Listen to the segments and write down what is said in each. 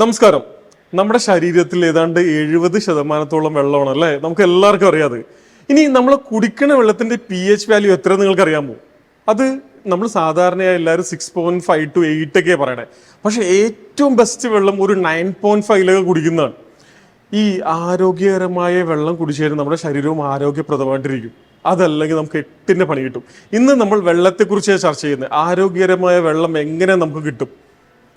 നമസ്കാരം. നമ്മുടെ ശരീരത്തിൽ ഏതാണ്ട് 70% വെള്ളമാണ് അല്ലേ? നമുക്ക് എല്ലാവർക്കും അറിയാതെ. ഇനി നമ്മൾ കുടിക്കുന്ന വെള്ളത്തിന്റെ pH വാല്യൂ എത്ര നിങ്ങൾക്ക് അറിയാമോ? അത് നമ്മൾ സാധാരണയായി എല്ലാവരും 6.5 to 8 ഒക്കെ പറയണേ. പക്ഷെ ഏറ്റവും ബെസ്റ്റ് വെള്ളം ഒരു 9.5 കുടിക്കുന്നതാണ്. ഈ ആരോഗ്യകരമായ വെള്ളം കുടിച്ചു കഴിഞ്ഞാൽ നമ്മുടെ ശരീരവും ആരോഗ്യപ്രദമായിട്ടിരിക്കും. അതല്ലെങ്കിൽ നമുക്ക് 8ന്റെ പണി കിട്ടും. ഇന്ന് നമ്മൾ വെള്ളത്തെക്കുറിച്ച് ചർച്ച ചെയ്യുന്നത്. ആരോഗ്യകരമായ വെള്ളം എങ്ങനെ നമുക്ക് കിട്ടും?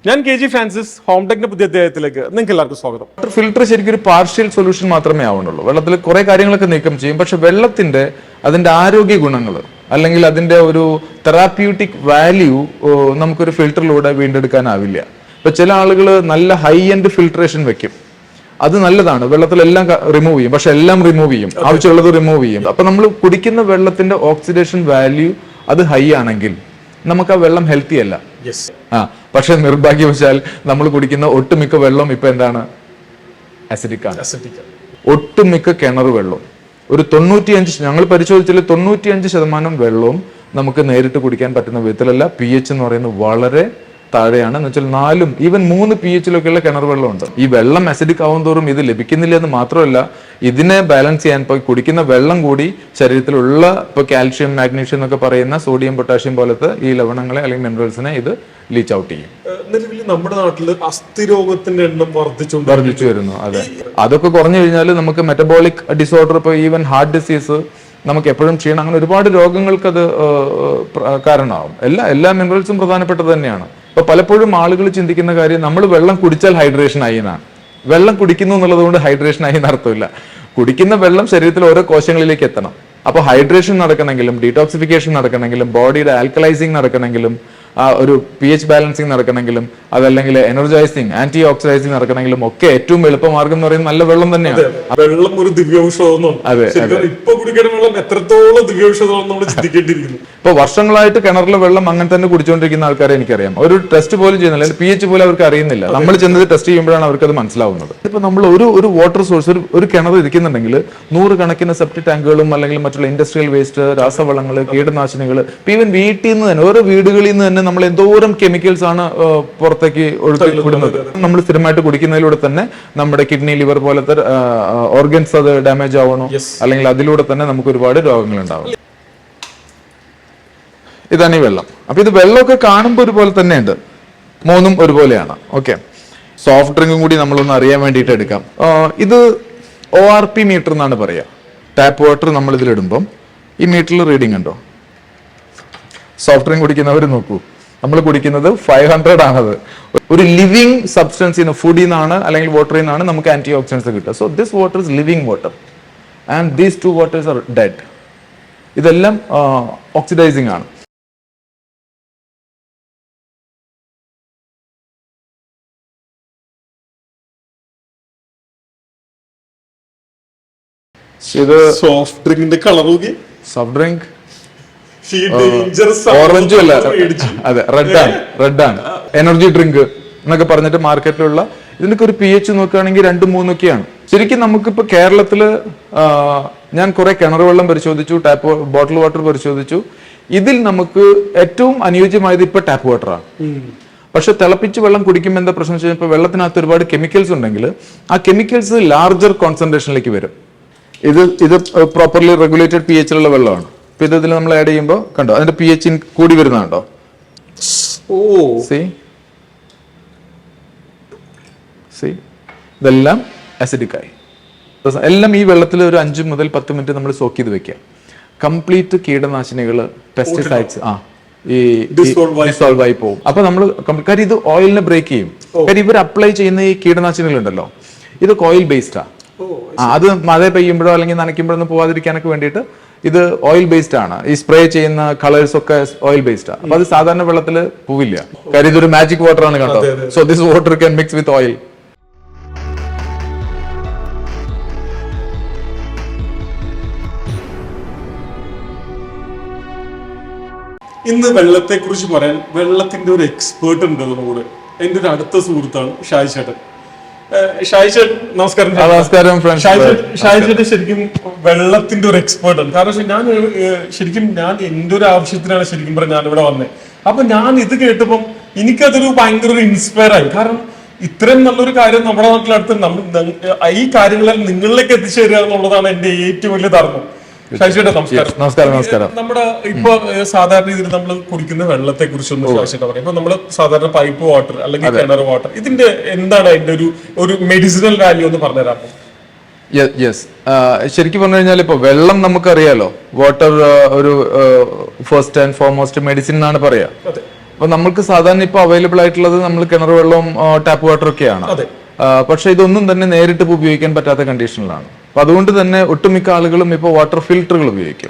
ഞാൻ KG ഫ്രാൻസിസ്, ഹോം ടെക്കിന്റെ പുതിയ അധ്യായത്തിലേക്ക് നിങ്ങൾക്ക് എല്ലാവർക്കും സ്വാഗതം. ഫിൽട്ടർ ശരിക്കും ഒരു പാർഷ്യൽ സൊല്യൂഷൻ മാത്രമേ ആവുന്നുള്ളൂ. വെള്ളത്തിൽ കുറെ കാര്യങ്ങളൊക്കെ നീക്കം ചെയ്യും, പക്ഷെ വെള്ളത്തിന്റെ അതിന്റെ ആരോഗ്യ ഗുണങ്ങൾ അല്ലെങ്കിൽ അതിന്റെ ഒരു തെറാപ്യൂട്ടിക് വാല്യൂ നമുക്കൊരു ഫിൽട്ടറിലൂടെ വീണ്ടെടുക്കാനാവില്ല. ഇപ്പൊ ചില ആളുകൾ നല്ല ഹൈ എൻഡ് ഫിൽട്രേഷൻ വെക്കും, അത് നല്ലതാണ്, വെള്ളത്തിലെല്ലാം റിമൂവ് ചെയ്യും, പക്ഷെ എല്ലാം റിമൂവ് ചെയ്യും, ആവശ്യമുള്ളത് റിമൂവ് ചെയ്യും. അപ്പൊ നമ്മൾ കുടിക്കുന്ന വെള്ളത്തിന്റെ ഓക്സിഡേഷൻ വാല്യൂ അത് ഹൈ ആണെങ്കിൽ നമുക്ക് ആ വെള്ളം ഹെൽത്തി അല്ല. പക്ഷെ നിർഭാഗ്യവശാൽ നമ്മൾ കുടിക്കുന്ന ഒട്ടുമിക്ക വെള്ളം ഇപ്പൊ എന്താണ്? അസിഡിക് ആണ്. ഒട്ടുമിക്ക കിണർ വെള്ളം ഒരു 95, ഞങ്ങൾ പരിശോധിച്ചാൽ 95% വെള്ളവും നമുക്ക് നേരിട്ട് കുടിക്കാൻ പറ്റുന്ന വിധത്തിലല്ല. pH എന്ന് പറയുന്നത് വളരെ താഴെയാണ്. എന്ന് വെച്ചാൽ 4 ഈവൻ 3 pH കിണർ വെള്ളമുണ്ട്. ഈ വെള്ളം അസിഡിക് ആവും തോറും ഇത് ലഭിക്കുന്നില്ല എന്ന് മാത്രമല്ല, ഇതിനെ ബാലൻസ് ചെയ്യാൻ ഇപ്പോൾ കുടിക്കുന്ന വെള്ളം കൂടി ശരീരത്തിലുള്ള ഇപ്പോൾ കാൽഷ്യം, മാഗ്നീഷ്യം എന്നൊക്കെ പറയുന്ന സോഡിയം, പൊട്ടാഷ്യം പോലത്തെ ഈ ലവണങ്ങളെ അല്ലെങ്കിൽ മിനറൽസിനെ ഇത് ലീച്ച് ഔട്ട് ചെയ്യും. നമ്മുടെ നാട്ടിൽ അസ്ഥിരോഗത്തിന്റെ എണ്ണം വർദ്ധിച്ചു വരുന്നു. അതെ, അതൊക്കെ കുറഞ്ഞു കഴിഞ്ഞാൽ നമുക്ക് മെറ്റബോളിക് ഡിസോർഡർ, ഇപ്പോൾ ഈവൻ ഹാർട്ട് ഡിസീസ്, നമുക്ക് എപ്പോഴും ക്ഷീണം, അങ്ങനെ ഒരുപാട് രോഗങ്ങൾക്ക് അത് കാരണമാവും. എല്ലാ മിനറൽസും പ്രധാനപ്പെട്ടത് തന്നെയാണ്. അപ്പൊ പലപ്പോഴും ആളുകൾ ചിന്തിക്കുന്ന കാര്യം, നമ്മൾ വെള്ളം കുടിച്ചാൽ ഹൈഡ്രേഷൻ ആയി എന്നാണ്. വെള്ളം കുടിക്കുന്നു എന്നുള്ളത് കൊണ്ട് ഹൈഡ്രേഷൻ ആയി എന്നർത്ഥമില്ല. കുടിക്കുന്ന വെള്ളം ശരീരത്തിൽ ഓരോ കോശങ്ങളിലേക്ക് എത്തണം. അപ്പോൾ ഹൈഡ്രേഷൻ നടക്കണമെങ്കിലും, ഡീടോക്സിഫിക്കേഷൻ നടക്കണമെങ്കിലും, ബോഡിയുടെ ആൽക്കലൈസിങ് നടക്കണമെങ്കിലും, ഒരു pH ബാലൻസിങ് നടക്കണമെങ്കിലും, അതല്ലെങ്കിൽ എനർജൈസിങ്, ആന്റി ഓക്സിഡൈസിങ് നടക്കണമെങ്കിലും ഒക്കെ ഏറ്റവും എളുപ്പമാർഗം എന്ന് പറയുന്നത് നല്ല വെള്ളം തന്നെയാണ്. വെള്ളം ഒരു ദിവ്യൌഷധം. എത്രത്തോളം ദിവ്യൌഷധം നമ്മൾ ചിന്തിക്കേണ്ടിയിരിക്കുന്നു. ഇപ്പൊ വർഷങ്ങളായിട്ട് കിണറിലെ വെള്ളം അങ്ങനെ തന്നെ കുടിച്ചുകൊണ്ടിരിക്കുന്ന ആൾക്കാരെ എനിക്കറിയാം. ഒരു ടെസ്റ്റ് പോലും ചെയ്യുന്നില്ല, pH പോലും അവർക്ക് അറിയുന്നില്ല. നമ്മൾ ചെന്നത് ടെസ്റ്റ് ചെയ്യുമ്പോഴാണ് അവർക്ക് അത് മനസ്സിലാവുന്നത്. ഇപ്പൊ നമ്മൾ ഒരു വാട്ടർ സോഴ്സ്, ഒരു കിണർ ഇരിക്കുന്നുണ്ടെങ്കിൽ 100 കണക്കിന് സെപ്റ്റി ടാങ്കുകളും അല്ലെങ്കിൽ മറ്റുള്ള ഇൻഡസ്ട്രിയൽ വേസ്റ്റ്, രാസവളങ്ങൾ, കീടനാശിനികൾ, ഈവൻ വീട്ടിൽ നിന്ന് തന്നെ, ഓരോ വീടുകളിൽ നിന്ന് തന്നെ നമ്മൾ എന്തോരം കെമിക്കൽസ് ആണ് പുറത്തേക്ക് ഒഴുക്കി വിടുന്നത്. നമ്മൾ സ്ഥിരമായിട്ട് കുടിക്കുന്നതിലൂടെ തന്നെ നമ്മുടെ കിഡ്നി, ലിവർ പോലത്തെ ഓർഗൻസ് അത് ഡാമേജ് ആവണോ, അല്ലെങ്കിൽ അതിലൂടെ തന്നെ നമുക്ക് ഒരുപാട് രോഗങ്ങൾ ഉണ്ടാവും. ഇതാണ് ഈ വെള്ളം. അപ്പൊ ഇത് വെള്ളമൊക്കെ കാണുമ്പോൾ ഒരുപോലെ തന്നെ ഉണ്ട്, മൂന്നും ഒരുപോലെയാണ്. ഓക്കെ, സോഫ്റ്റ് ഡ്രിങ്കും കൂടി നമ്മളൊന്ന് അറിയാൻ വേണ്ടിയിട്ട് എടുക്കാം. ഇത് ORP മീറ്റർ എന്നാണ് പറയുക. ടാപ്പ് വാട്ടർ നമ്മൾ ഇതിലിടുമ്പം ഈ മീറ്ററിൽ റീഡിംഗ് ഉണ്ടോ? സോഫ്റ്റ് ഡ്രിങ്ക് കുടിക്കുന്നവർ നോക്കൂ, നമ്മൾ കുടിക്കുന്നത് 500 ആണത്. ഒരു ലിവിങ് സബ്സ്റ്റൻസ്, ഫുഡിൽ നിന്നാണ് അല്ലെങ്കിൽ വാട്ടറിൽ നിന്നാണ് നമുക്ക് ആന്റി ഓക്സിഡൻസ് കിട്ടുക. So this water is living water and these 2 waters R dead. ഇതെല്ലാം ഓക്സിഡൈസിങ് ആണ്. ഇത് സോഫ്റ്റ് ഡ്രിങ്കിന്റെ കളർ, സോഫ്റ്റ് ഡ്രിങ്ക് ഓറഞ്ചും അല്ല, അതെ, റെഡ് ആണ്. എനർജി ഡ്രിങ്ക് എന്നൊക്കെ പറഞ്ഞിട്ട് മാർക്കറ്റിലുള്ള ഇതിനൊക്കെ ഒരു pH നോക്കുകയാണെങ്കിൽ 2, 3 ഒക്കെയാണ്. ശരിക്കും നമുക്കിപ്പോ കേരളത്തില് ഞാൻ കുറെ കിണർ വെള്ളം പരിശോധിച്ചു, ടാപ്പ് ബോട്ടിൽ വാട്ടർ പരിശോധിച്ചു. ഇതിൽ നമുക്ക് ഏറ്റവും അനുയോജ്യമായത് ഇപ്പൊ ടാപ്പ് വാട്ടറാണ്. പക്ഷെ തിളപ്പിച്ച് വെള്ളം കുടിക്കുമ്പോൾ എന്താ പ്രശ്നം വെച്ചാൽ, ഇപ്പൊ വെള്ളത്തിനകത്ത് ഒരുപാട് കെമിക്കൽസ് ഉണ്ടെങ്കിൽ ആ കെമിക്കൽസ് ലാർജർ കോൺസെൻട്രേഷനിലേക്ക് വരും. ഇത് പ്രോപ്പർലി റെഗുലേറ്റഡ് pH വെള്ളമാണ്. ഇപ്പൊ ഇതിൽ നമ്മൾ ആഡ് ചെയ്യുമ്പോൾ കണ്ടോ, അതിന്റെ pH കൂടി വരുന്നുണ്ടോ? ഇതെല്ലാം അസിഡിക് ആയി. എല്ലാം ഈ വെള്ളത്തിൽ ഒരു 5 മുതൽ 10 മിനിറ്റ് നമ്മൾ സോക്ക് ചെയ്ത് വെക്കുക. കംപ്ലീറ്റ് കീടനാശിനികൾ, പെസ്റ്റിസൈഡ്സ് ഈ ഡിസോൾവ് ആയി പോകും. അപ്പൊ നമ്മൾ കാര്യം ഇത് ഓയിലിനെ ബ്രേക്ക് ചെയ്യും. കാര്യം ഇവർ അപ്ലൈ ചെയ്യുന്ന ഈ കീടനാശിനികൾ ഉണ്ടല്ലോ, ഇതൊക്കെ ഓയിൽ ബേസ്ഡാ. അത് മഴ പെയ്യുമ്പോഴോ അല്ലെങ്കിൽ നനയ്ക്കുമ്പോഴൊന്നും പോവാതിരിക്കാനൊക്കെ വേണ്ടിയിട്ട് ഇത് ഓയിൽ ബേസ്ഡ് ആണ്. ഈ സ്പ്രേ ചെയ്യുന്ന കളേഴ്സ് ഒക്കെ ഓയിൽ ബേസ്ഡ് ആണ്. അപ്പൊ അത് സാധാരണ വെള്ളത്തിൽ പോവില്ല. കാര്യം ഇതൊരു മാജിക് വാട്ടർ ആണ്, കണ്ടോ. So this water can mix with oil. ഇന്ന് വെള്ളത്തെ കുറിച്ച് പറയാൻ വെള്ളത്തിന്റെ ഒരു എക്സ്പേർട്ട് ഉണ്ട് നമ്മുടെ. എന്റെ ഒരു അടുത്ത സുഹൃത്താണ് ഷായ് ചേട്ടൻ. ഷായ് ചേട്ടൻ നമസ്കാരം. നമസ്കാരം. ഷായ് ചേട്ടൻ ശരിക്കും വെള്ളത്തിന്റെ ഒരു എക്സ്പേർട്ട് ആണ്. കാരണം ഞാൻ എന്റെ ഒരു ആവശ്യത്തിനാണ് ശരിക്കും പറഞ്ഞാൽ ഞാൻ ഇവിടെ വന്നത്. അപ്പൊ ഞാൻ ഇത് കേട്ടപ്പം എനിക്കതൊരു ഭയങ്കര ഒരു ഇൻസ്പയർ ആയി. കാരണം ഇത്രയും നല്ലൊരു കാര്യം നമ്മുടെ നാട്ടിലടുത്ത് ഈ കാര്യങ്ങളെ നിങ്ങളിലേക്ക് എത്തിച്ചേരുക എന്നുള്ളതാണ് എന്റെ ഏറ്റവും വലിയ ധർമ്മം. ശശിയുടെ നമസ്കാരം. നമസ്കാരം. നമ്മുടെ ഇപ്പൊ സാധാരണ രീതിയിൽ നമ്മൾ കുടിക്കുന്ന വെള്ളത്തെ കുറിച്ചൊന്ന് ശശിയുടെ പറയാം. ഇപ്പൊ നമ്മള് സാധാരണ പൈപ്പ് വാട്ടർ അല്ലെങ്കിൽ കിണർ വാട്ടർ, ഇതിന്റെ എന്താണ് അതിന്റെ ഒരു മെഡിസിനൽ വാല്യൂ എന്ന് പറഞ്ഞുതരാമോ? യെസ്, ശരിക്കും പറഞ്ഞു കഴിഞ്ഞാൽ ഇപ്പൊ വെള്ളം നമുക്കറിയാലോ, വാട്ടർ ഒരു ഫസ്റ്റ് ആൻഡ് ഫോർമോസ്റ്റ് മെഡിസിൻ എന്നാണ് പറയാ. അപ്പൊ നമുക്ക് സാധാരണ ഇപ്പൊ അവൈലബിൾ ആയിട്ടുള്ളത് നമ്മൾ കിണർ വെള്ളവും ടാപ്പ് വാട്ടർ ഒക്കെയാണ്. പക്ഷെ ഇതൊന്നും തന്നെ നേരിട്ട് ഉപയോഗിക്കാൻ പറ്റാത്ത കണ്ടീഷനിലാണ്. അപ്പൊ അതുകൊണ്ട് തന്നെ ഒട്ടുമിക്ക ആളുകളും ഇപ്പൊ വാട്ടർ ഫിൽറ്ററുകൾ ഉപയോഗിക്കും.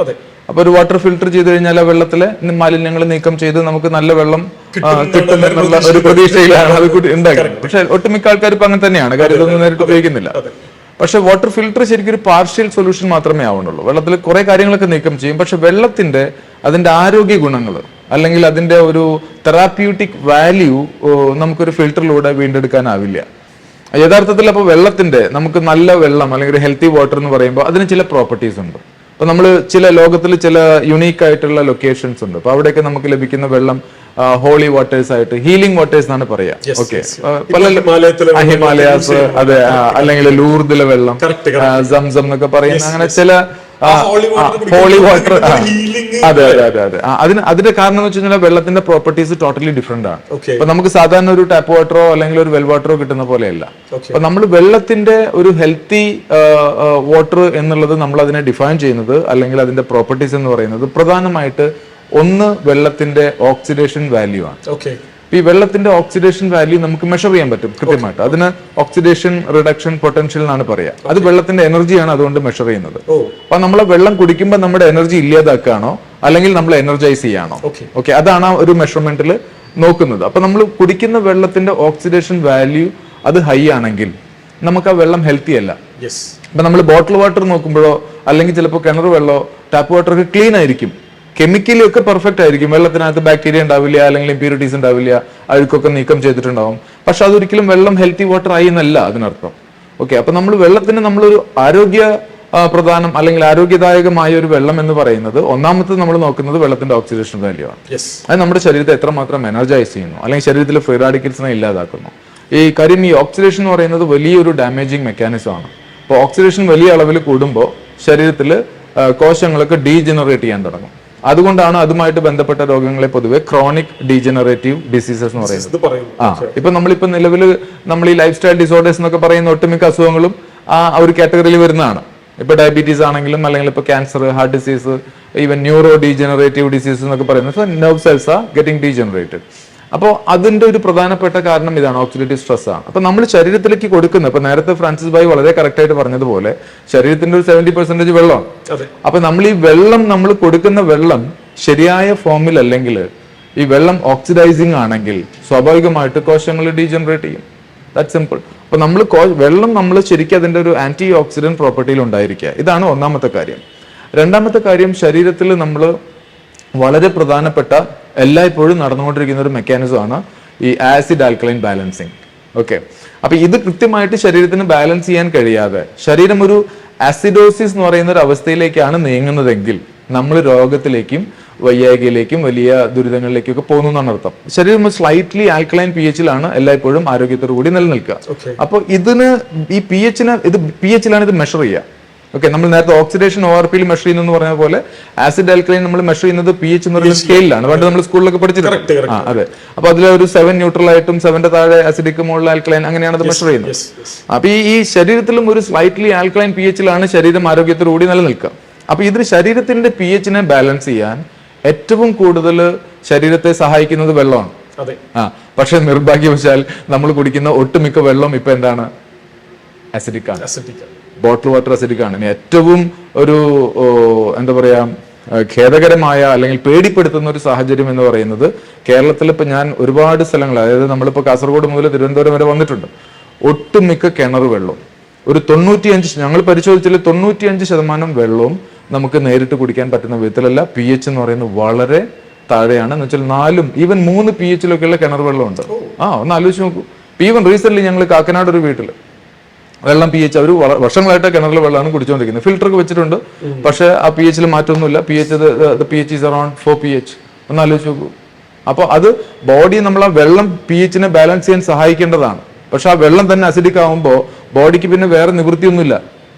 അപ്പൊ ഒരു വാട്ടർ ഫിൽറ്റർ ചെയ്ത് കഴിഞ്ഞാൽ ആ വെള്ളത്തിലെ മാലിന്യങ്ങൾ നീക്കം ചെയ്ത് നമുക്ക് നല്ല വെള്ളം കിട്ടുമെന്നുള്ള ഒരു പ്രതീക്ഷയിലാണ് അത് ഉണ്ടാക്കുന്നത്. പക്ഷെ ഒട്ടുമിക്ക ആൾക്കാർ ഇപ്പൊ അങ്ങനെ തന്നെയാണ്, കാര്യം ഇതൊന്നും നേരിട്ട് ഉപയോഗിക്കുന്നില്ല. പക്ഷെ വാട്ടർ ഫിൽറ്റർ ശരിക്കും ഒരു പാർഷ്യൽ സൊല്യൂഷൻ മാത്രമേ ആവുന്നുള്ളൂ. വെള്ളത്തിൽ കുറെ കാര്യങ്ങളൊക്കെ നീക്കം ചെയ്യും, പക്ഷെ വെള്ളത്തിന്റെ അതിന്റെ ആരോഗ്യ ഗുണങ്ങൾ അല്ലെങ്കിൽ അതിന്റെ ഒരു തെറാപ്യൂട്ടിക് വാല്യൂ നമുക്കൊരു ഫിൽറ്ററിലൂടെ വീണ്ടെടുക്കാനാവില്ല. യഥാർത്ഥത്തിൽ അപ്പോൾ വെള്ളത്തിന്റെ നമുക്ക് നല്ല വെള്ളം അല്ലെങ്കിൽ ഒരു ഹെൽത്തി വാട്ടർ എന്ന് പറയുമ്പോൾ അതിന് ചില പ്രോപ്പർട്ടീസ് ഉണ്ട്. അപ്പൊ നമ്മൾ ചില ലോകത്തിൽ ചില യുണീക്ക് ആയിട്ടുള്ള ലൊക്കേഷൻസ് ഉണ്ട്. അപ്പൊ അവിടെയൊക്കെ നമുക്ക് ലഭിക്കുന്ന വെള്ളം ഹോളി വാട്ടേഴ്സ് ആയിട്ട് ഹീലിംഗ് വാട്ടേഴ്സ് എന്നാണ് പറയാ. ഓക്കെ, പല ഹിമാലയാസ്, അതെ, അല്ലെങ്കിൽ ലൂർദിലെ വെള്ളം, സംസം എന്നൊക്കെ പറയുന്ന അങ്ങനെ ചില ഹോളി വാട്ടർ. അതെ അതെ അതെ അതെ അതിന്റെ കാരണം എന്ന് വെച്ച് കഴിഞ്ഞാൽ വെള്ളത്തിന്റെ പ്രോപ്പർട്ടീസ് ടോട്ടലി ഡിഫറെന്റ് ആണ്. അപ്പൊ നമുക്ക് സാധാരണ ഒരു ടാപ്പ് വാട്ടറോ അല്ലെങ്കിൽ ഒരു വെൽ വാട്ടറോ കിട്ടുന്ന പോലെയല്ല. അപ്പൊ നമ്മൾ വെള്ളത്തിന്റെ ഒരു ഹെൽത്തി വാട്ടർ എന്നുള്ളത് നമ്മൾ അതിനെ ഡിഫൈൻ ചെയ്യുന്നത് അല്ലെങ്കിൽ അതിന്റെ പ്രോപ്പർട്ടീസ് എന്ന് പറയുന്നത് പ്രധാനമായിട്ട് ഒന്ന് വെള്ളത്തിന്റെ ഓക്സിഡേഷൻ വാല്യൂ ആണ്. ഈ വെള്ളത്തിന്റെ ഓക്സിഡേഷൻ വാല്യൂ നമുക്ക് മെഷർ ചെയ്യാൻ പറ്റും കൃത്യമായിട്ട്. അതിന് ഓക്സിഡേഷൻ റിഡക്ഷൻ പൊട്ടൻഷ്യൽ എന്നാണ് പറയാ. അത് വെള്ളത്തിന്റെ എനർജിയാണ് അതുകൊണ്ട് മെഷർ ചെയ്യുന്നത്. അപ്പൊ നമ്മളെ വെള്ളം കുടിക്കുമ്പോൾ നമ്മുടെ എനർജി ഇല്ലാതാക്കുകയാണോ അല്ലെങ്കിൽ നമ്മൾ എനർജൈസ് ചെയ്യാണോ? ഓക്കെ, അതാണ് ഒരു മെഷർമെന്റിൽ നോക്കുന്നത്. അപ്പൊ നമ്മൾ കുടിക്കുന്ന വെള്ളത്തിന്റെ ഓക്സിഡേഷൻ വാല്യൂ അത് ഹൈ ആണെങ്കിൽ നമുക്ക് ആ വെള്ളം ഹെൽത്തി അല്ല. ഇപ്പൊ നമ്മൾ ബോട്ടിൽ വാട്ടർ നോക്കുമ്പോഴോ അല്ലെങ്കിൽ ചിലപ്പോൾ കിണർ വെള്ളമോ ടാപ്പ് വാട്ടർ ഒക്കെ ക്ലീൻ ആയിരിക്കും, കെമിക്കലി ഒക്കെ പെർഫെക്റ്റ് ആയിരിക്കും, വെള്ളത്തിനകത്ത് ബാക്ടീരിയ ഉണ്ടാവില്ല അല്ലെങ്കിൽ ഇമ്പ്യൂരിറ്റീസ് ഉണ്ടാവില്ല, അഴുക്കൊക്കെ നീക്കം ചെയ്തിട്ടുണ്ടാവും. പക്ഷെ അതൊരിക്കലും വെള്ളം ഹെൽത്തി വാട്ടർ ആയി എന്നല്ല അതിനർത്ഥം. ഓക്കെ, അപ്പൊ നമ്മൾ വെള്ളത്തിന് നമ്മളൊരു ആരോഗ്യ പ്രധാനം അല്ലെങ്കിൽ ആരോഗ്യദായകമായ ഒരു വെള്ളം എന്ന് പറയുന്നത് ഒന്നാമത്തെ നമ്മൾ നോക്കുന്നത് വെള്ളത്തിന്റെ ഓക്സിഡേഷൻ വാല്യൂ ആണ്. അത് നമ്മുടെ ശരീരത്തെ എത്രമാത്രം എനർജൈസ് ചെയ്യുന്നു അല്ലെങ്കിൽ ശരീരത്തിൽ ഫ്രീ റാഡിക്കൽസിനെ ഇല്ലാതാക്കുന്നു. ഈ കാര്യം ഈ ഓക്സിഡേഷൻ എന്ന് പറയുന്നത് വലിയൊരു ഡാമേജിങ് മെക്കാനിസം ആണ്. അപ്പോൾ ഓക്സിഡേഷൻ വലിയ അളവിൽ കൂടുമ്പോൾ ശരീരത്തിൽ കോശങ്ങളൊക്കെ ഡീജനറേറ്റ് ചെയ്യാൻ തുടങ്ങും. അതുകൊണ്ടാണ് അതുമായിട്ട് ബന്ധപ്പെട്ട രോഗങ്ങളെ പൊതുവെ ക്രോണിക് ഡീജനറേറ്റീവ് ഡിസീസസ് എന്ന് പറയുന്നത്. ഇപ്പൊ നമ്മളിപ്പോ നിലവിൽ നമ്മൾ ഈ ലൈഫ് സ്റ്റൈൽ ഡിസോർഡേഴ്സ് എന്നൊക്കെ പറയുന്ന ഒട്ടുമിക്ക അസുഖങ്ങളും ആ ഒരു കാറ്റഗറിയിൽ വരുന്നതാണ്. ഇപ്പൊ ഡയബറ്റീസ് ആണെങ്കിലും അല്ലെങ്കിൽ ഇപ്പൊ cancer, heart disease, even neuro degenerative diseases എന്നൊക്കെ പറയുന്നത് nerve cells are getting degenerated. അപ്പോൾ അതിന്റെ ഒരു പ്രധാനപ്പെട്ട കാരണം ഇതാണ്, ഓക്സിഡേറ്റീവ് സ്ട്രെസ് ആണ്. അപ്പൊ നമ്മൾ ശരീരത്തിലേക്ക് കൊടുക്കുന്ന, ഇപ്പൊ നേരത്തെ ഫ്രാൻസിസ് ഭായ് വളരെ കറക്റ്റ് ആയിട്ട് പറഞ്ഞതുപോലെ ശരീരത്തിന്റെ ഒരു 70% വെള്ളമാണ്. അപ്പൊ നമ്മൾ ഈ വെള്ളം നമ്മൾ കൊടുക്കുന്ന വെള്ളം ശരിയായ ഫോമിൽ അല്ലെങ്കിൽ ഈ വെള്ളം ഓക്സിഡൈസിങ് ആണെങ്കിൽ സ്വാഭാവികമായിട്ട് കോശങ്ങൾ ഡീജനറേറ്റ് ചെയ്യും. That simple. അപ്പൊ നമ്മൾ വെള്ളം നമ്മൾ ശരിക്കും അതിന്റെ ഒരു ആന്റി ഓക്സിഡന്റ് പ്രോപ്പർട്ടിയിൽ ഉണ്ടായിരിക്കുക. ഇതാണ് ഒന്നാമത്തെ കാര്യം. രണ്ടാമത്തെ കാര്യം, ശരീരത്തിൽ നമ്മൾ വളരെ പ്രധാനപ്പെട്ട എല്ലായ്പ്പോഴും നടന്നുകൊണ്ടിരിക്കുന്ന ഒരു മെക്കാനിസമാണ് ഈ ആസിഡ് ആൽക്കലൈൻ ബാലൻസിങ്. ഓക്കെ, അപ്പൊ ഇത് കൃത്യമായിട്ട് ശരീരത്തിന് ബാലൻസ് ചെയ്യാൻ കഴിയാതെ ശരീരം ഒരു ആസിഡോസിസ് എന്ന് പറയുന്ന ഒരു അവസ്ഥയിലേക്കാണ് നീങ്ങുന്നതെങ്കിൽ നമ്മൾ രോഗത്തിലേക്കും വൈയായികയിലേക്കും വലിയ ദുരിതങ്ങളിലേക്കും ഒക്കെ പോകുന്നു എന്നാണ് അർത്ഥം. ശരീരം സ്ലൈറ്റ്ലി ആൽക്കലൈൻ PH-ലാണ് എല്ലായ്പ്പോഴും ആരോഗ്യത്തോടു കൂടി നിലനിൽക്കുക. അപ്പോൾ ഇതിന് ഈ PH-ലാണ് ഇത് മെഷർ ചെയ്യുക. ഓക്കെ, നമ്മൾ നേരത്തെ ഓക്സിഡേഷൻ ORP മെഷർ ചെയ്യുന്നു പറഞ്ഞ പോലെ ആസിഡ് ആൽക്കലൈൻ നമ്മൾ മെഷർ ചെയ്യുന്നത് PH എന്ന് പറയുന്ന സ്കെയിലാണ്. പണ്ട് നമ്മൾ സ്കൂളിലൊക്കെ പഠിച്ചിട്ടുണ്ട്. അതെ, അപ്പൊ അതിൽ ഒരു 7 ന്യൂട്രൽ ആയിട്ടും 7ന്റെ താഴെ അസിഡിക് മുകളിൽ ആൽക്കലൈൻ, അങ്ങനെയാണ് അത് മെഷർ ചെയ്യുന്നത്. അപ്പൊ ഈ ശരീരത്തിലും ഒരു സ്ലൈറ്റ്ലി ആൽക്കലൈൻ PH-ലാണ് ശരീരം ആരോഗ്യത്തോടു കൂടി നിലനിൽക്കുക. അപ്പൊ ഇതിന് ശരീരത്തിന്റെ PH-നെ ബാലൻസ് ചെയ്യാൻ ഏറ്റവും കൂടുതൽ ശരീരത്തെ സഹായിക്കുന്നത് വെള്ളമാണ്. പക്ഷെ നിർഭാഗ്യവശാൽ നമ്മൾ കുടിക്കുന്ന ഒട്ടുമിക്ക വെള്ളം ഇപ്പൊ എന്താണ്? അസിഡിക് ആണ്. ബോട്ടിൽ വാട്ടർ അസിഡിക് ആണ്. ഏറ്റവും ഒരു എന്താ പറയാ ഖേദകരമായ അല്ലെങ്കിൽ പേടിപ്പെടുത്തുന്ന ഒരു സാഹചര്യം എന്ന് പറയുന്നത് കേരളത്തിൽ ഇപ്പൊ ഞാൻ ഒരുപാട് സ്ഥലങ്ങൾ, അതായത് നമ്മളിപ്പോ കാസർഗോഡ് മുതൽ തിരുവനന്തപുരം വരെ വന്നിട്ടുണ്ട്, ഒട്ടുമിക്ക കിണർ വെള്ളവും ഒരു 95, ഞങ്ങൾ പരിശോധിച്ചാൽ 95% വെള്ളവും നമുക്ക് നേരിട്ട് കുടിക്കാൻ പറ്റുന്ന വിധത്തിലല്ല. PH എന്ന് പറയുന്നത് വളരെ താഴെയാണ്. എന്ന് വെച്ചാൽ 4, ഈവൻ 3 PH-ലൊക്കെയുള്ള കിണർ വെള്ളമുണ്ട്. ഒന്ന് ആലോചിച്ച് നോക്കൂ. ഈവൻ റീസെന്റ് ഞങ്ങൾ കാക്കനാട് ഒരു വീട്ടിൽ വെള്ളം PH അവർ വർഷങ്ങളായിട്ട് കിണറിലെ വെള്ളമാണ് കുടിച്ചുകൊണ്ടിരിക്കുന്നത്. ഫിൽറ്ററൊക്കെ വെച്ചിട്ടുണ്ട്, പക്ഷെ ആ PH-ൽ മാറ്റമൊന്നുമില്ല. PH is around 4 pH. ഒന്ന് ആലോചിച്ച് നോക്കൂ. അപ്പോൾ അത് ബോഡി നമ്മൾ ആ വെള്ളം PH-നെ ബാലൻസ് ചെയ്യാൻ സഹായിക്കേണ്ടതാണ്. പക്ഷെ ആ വെള്ളം തന്നെ അസിഡിക് ആവുമ്പോൾ ബോഡിക്ക് പിന്നെ വേറെ നിവൃത്തിയൊന്നുമില്ല.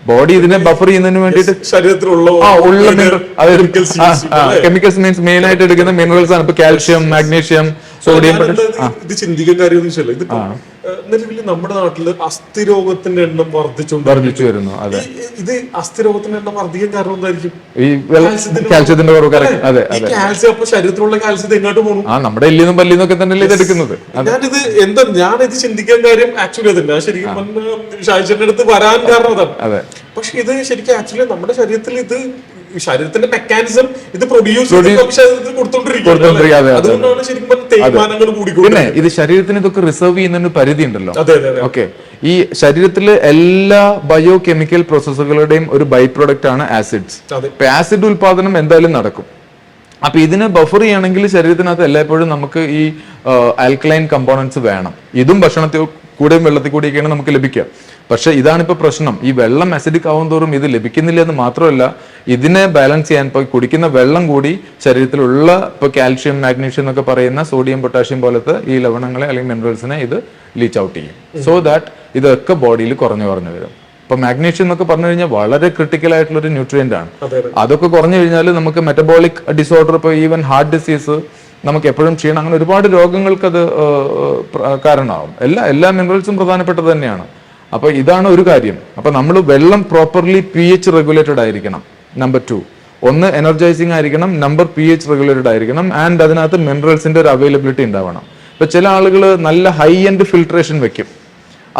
ബോഡി ഇതിനെ ബഫർ ചെയ്യുന്നതിന് വേണ്ടിയിട്ട് ശരീരത്തിലുള്ള കെമിക്കൽസ് മീൻസ് മെയിൻ ആയിട്ട് എടുക്കുന്ന മിനറൽസ് ആണ്. ഇപ്പൊ കാൽഷ്യം, മാഗ്നീഷ്യം, സോഡിയം. ഇത് ചിന്തിക്കാൻ കാര്യം ഇതിപ്പോ നിലവിൽ നമ്മുടെ നാട്ടില് അസ്ഥിരോഗത്തിന്റെ എണ്ണം വർദ്ധിച്ചു വരുന്നു. അതെ, ഇത് അസ്ഥിരോഗത്തിന്റെ എണ്ണം വർദ്ധിക്കാൻ കാരണം എന്തായിരിക്കും? ഈ കാൽഷ്യത്തിന്റെ കുറവ്. അതെ, കാൽസ്യം അപ്പൊ ശരീരത്തിലുള്ള കാൽസ്യം എങ്ങോട്ട് പോകും? നമ്മുടെ എല്ലിന്നും പല്ലിന്നും ഒക്കെ തന്നെയല്ലേ ഇത് എടുക്കുന്നത്. ഞാനിത് ചിന്തിക്കാൻ കാര്യം ആക്ച്വലി അതല്ല, ശരിക്കും ഷാഹിച്ചേട്ടന്റെ അടുത്ത് വരാൻ കാരണം അതാണ്. പക്ഷെ ഇത് ശരിക്കും ആക്ച്വലി നമ്മുടെ ശരീരത്തിൽ ഇത് ശരീരത്തിന്റെ മെക്കാനിസം ഇത് പ്രൊഡ്യൂസ് അതുകൊണ്ടാണ് ശരിക്കും തേയ്മാനങ്ങൾ കൂടിക്കൂടുന്നത്. പിന്നെ ഇത് ശരീരത്തിന് ഇതൊക്കെ റിസർവ് ചെയ്യുന്നതിന് പരിധി ഉണ്ടല്ലോ. ഓക്കെ, ഈ ശരീരത്തിലെ എല്ലാ ബയോ കെമിക്കൽ പ്രോസസ്സുകളുടെയും ഒരു ബൈ പ്രോഡക്റ്റ് ആണ് ആസിഡ്സ്. ഇപ്പൊ ആസിഡ് ഉൽപാദനം എന്തായാലും നടക്കും. അപ്പൊ ഇതിനെ ബഫർ ചെയ്യണമെങ്കിൽ ശരീരത്തിനകത്ത് എല്ലായ്പ്പോഴും നമുക്ക് ഈ ആൽക്കലൈൻ കമ്പോണൻസ് വേണം. ഇതും ഭക്ഷണത്തിൽ കൂടെയും വെള്ളത്തിൽ കൂടിയൊക്കെയാണ് നമുക്ക് ലഭിക്കുക. പക്ഷെ ഇതാണിപ്പോ പ്രശ്നം. ഈ വെള്ളം അസിഡിക് ആവും തോറും ഇത് ലഭിക്കുന്നില്ല എന്ന് മാത്രമല്ല, ഇതിനെ ബാലൻസ് ചെയ്യാൻ ഇപ്പോൾ കുടിക്കുന്ന വെള്ളം കൂടി ശരീരത്തിലുള്ള ഇപ്പൊ കാൽഷ്യം, മാഗ്നീഷ്യം എന്നൊക്കെ പറയുന്ന സോഡിയം, പൊട്ടാഷ്യം പോലത്തെ ഈ ലവണങ്ങളെ അല്ലെങ്കിൽ മിനറൽസിനെ ഇത് ലീച്ച് ഔട്ട് ചെയ്യും. സോ ദാറ്റ് ഇതൊക്കെ ബോഡിയിൽ കുറഞ്ഞു വരും. ഇപ്പൊ മാഗ്നീഷ്യം എന്നൊക്കെ പറഞ്ഞു കഴിഞ്ഞാൽ വളരെ ക്രിട്ടിക്കൽ ആയിട്ടുള്ള ഒരു ന്യൂട്രിയന്റ് ആണ്. അതൊക്കെ കുറഞ്ഞു കഴിഞ്ഞാൽ നമുക്ക് മെറ്റബോളിക് ഡിസോർഡർ, ഇപ്പൊ ഈവൻ ഹാർട്ട് ഡിസീസ്, നമുക്ക് എപ്പോഴും ക്ഷീണം, അങ്ങനെ ഒരുപാട് രോഗങ്ങൾക്ക് അത് കാരണമാവും. എല്ലാ മിനറൽസും പ്രധാനപ്പെട്ടത് തന്നെയാണ്. അപ്പൊ ഇതാണ് ഒരു കാര്യം. അപ്പൊ നമ്മൾ വെള്ളം പ്രോപ്പർലി pH റെഗുലേറ്റഡ് ആയിരിക്കണം. നമ്പർ 2, ഒന്ന് എനർജൈസിങ് ആയിരിക്കണം. നമ്പർ pH റെഗുലേറ്റഡ് ആയിരിക്കണം. ആൻഡ് അതിനകത്ത് മിനറൽസിന്റെ ഒരു അവൈലബിലിറ്റി ഉണ്ടാവണം. ഇപ്പൊ ചില ആളുകൾ നല്ല ഹൈ എൻഡ് ഫിൽട്രേഷൻ വെക്കും.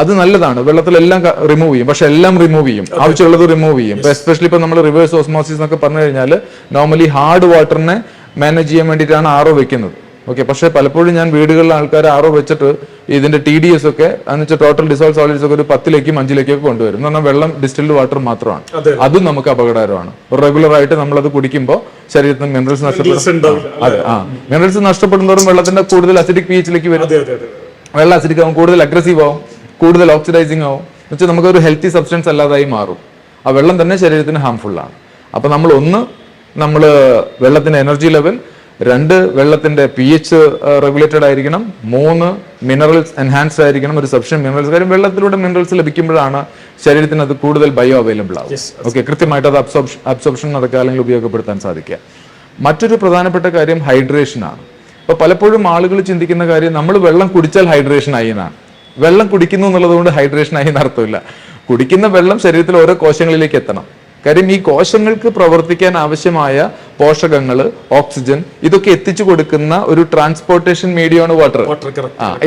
അത് നല്ലതാണ്, വെള്ളത്തിലെല്ലാം റിമൂവ് ചെയ്യും. പക്ഷെ എല്ലാം റിമൂവ് ചെയ്യും, ആവശ്യമുള്ളത് റിമൂവ് ചെയ്യും. ഇപ്പൊ എസ്പെഷ്യലി ഇപ്പൊ നമ്മൾ റിവേഴ്സ് ഓസ്മോസിസ് എന്നൊക്കെ പറഞ്ഞു കഴിഞ്ഞാൽ നോർമലി ഹാർഡ് വാട്ടറിനെ മാനേജ് ചെയ്യാൻ വേണ്ടിയിട്ടാണ് ആറോ വെക്കുന്നത്. ഓക്കെ, പക്ഷെ പലപ്പോഴും ഞാൻ വീടുകളിലെ ആൾക്കാർ ആറോ വെച്ചിട്ട് ഇതിന്റെ TDS ഒക്കെ എന്ന് വെച്ചാൽ ടോട്ടൽ ഡിസോൾവ് സോളിഡ്സ് ഒക്കെ ഒരു 10ലേക്കും 5ലേക്കും ഒക്കെ കൊണ്ടുവരും. എന്ന് പറഞ്ഞാൽ വെള്ളം ഡിസ്റ്റിൽഡ് വാട്ടർ മാത്രമാണ്. അതും നമുക്ക് അപകടകരമാണ്. റെഗുലർ ആയിട്ട് നമ്മളത് കുടിക്കുമ്പോൾ ശരീരത്തിന് മിനറൽസ് നഷ്ടപ്പെടും. അതെ, മിനറൽസ് നഷ്ടപ്പെടുന്നതോറും വെള്ളത്തിന്റെ കൂടുതൽ അസിഡിക് pHലേക്ക് വരും. വെള്ളം അസിഡിക് ആവും, കൂടുതൽ അഗ്രസീവ് ആവും, കൂടുതൽ ഓക്സിഡൈസിങ് ആവും. എന്ന് വെച്ചാൽ നമുക്കൊരു ഹെൽത്തി സബ്സ്റ്റൻസ് അല്ലാതായി മാറും. ആ വെള്ളം തന്നെ ശരീരത്തിന് ഹാംഫുൾ ആണ്. അപ്പൊ നമ്മൾ വെള്ളത്തിന്റെ എനർജി ലെവൽ, 2 വെള്ളത്തിന്റെ pH റെഗുലേറ്റഡ് ആയിരിക്കണം, 3 മിനറൽസ് എൻഹാൻസ്ഡ് ആയിരിക്കണം, ഒരു സഫിഷ്യന്റ് മിനറൽസ്. കാര്യം വെള്ളത്തിലൂടെ മിനറൽസ് ലഭിക്കുമ്പോഴാണ് ശരീരത്തിന് അത് കൂടുതൽ ബയോ അവൈലബിൾ ആവും. ഓക്കെ, കൃത്യമായിട്ട് അത് അബ്സോർപ്ഷൻ നടക്കുക അല്ലെങ്കിൽ ഉപയോഗപ്പെടുത്താൻ സാധിക്കുക. മറ്റൊരു പ്രധാനപ്പെട്ട കാര്യം ഹൈഡ്രേഷൻ ആണ്. അപ്പൊ പലപ്പോഴും ആളുകൾ ചിന്തിക്കുന്ന കാര്യം നമ്മൾ വെള്ളം കുടിച്ചാൽ ഹൈഡ്രേഷൻ ആയി എന്നാണ്. വെള്ളം കുടിക്കുന്നു എന്നുള്ളത് കൊണ്ട് ഹൈഡ്രേഷൻ ആയി എന്നർത്ഥമില്ല. കുടിക്കുന്ന വെള്ളം ശരീരത്തിൽ ഓരോ കോശങ്ങളിലേക്ക് എത്തണം. കാര്യം ഈ കോശങ്ങൾക്ക് പ്രവർത്തിക്കാൻ ആവശ്യമായ പോഷകങ്ങൾ, ഓക്സിജൻ, ഇതൊക്കെ എത്തിച്ചു കൊടുക്കുന്ന ഒരു ട്രാൻസ്പോർട്ടേഷൻ മീഡിയമാണ് വാട്ടർ.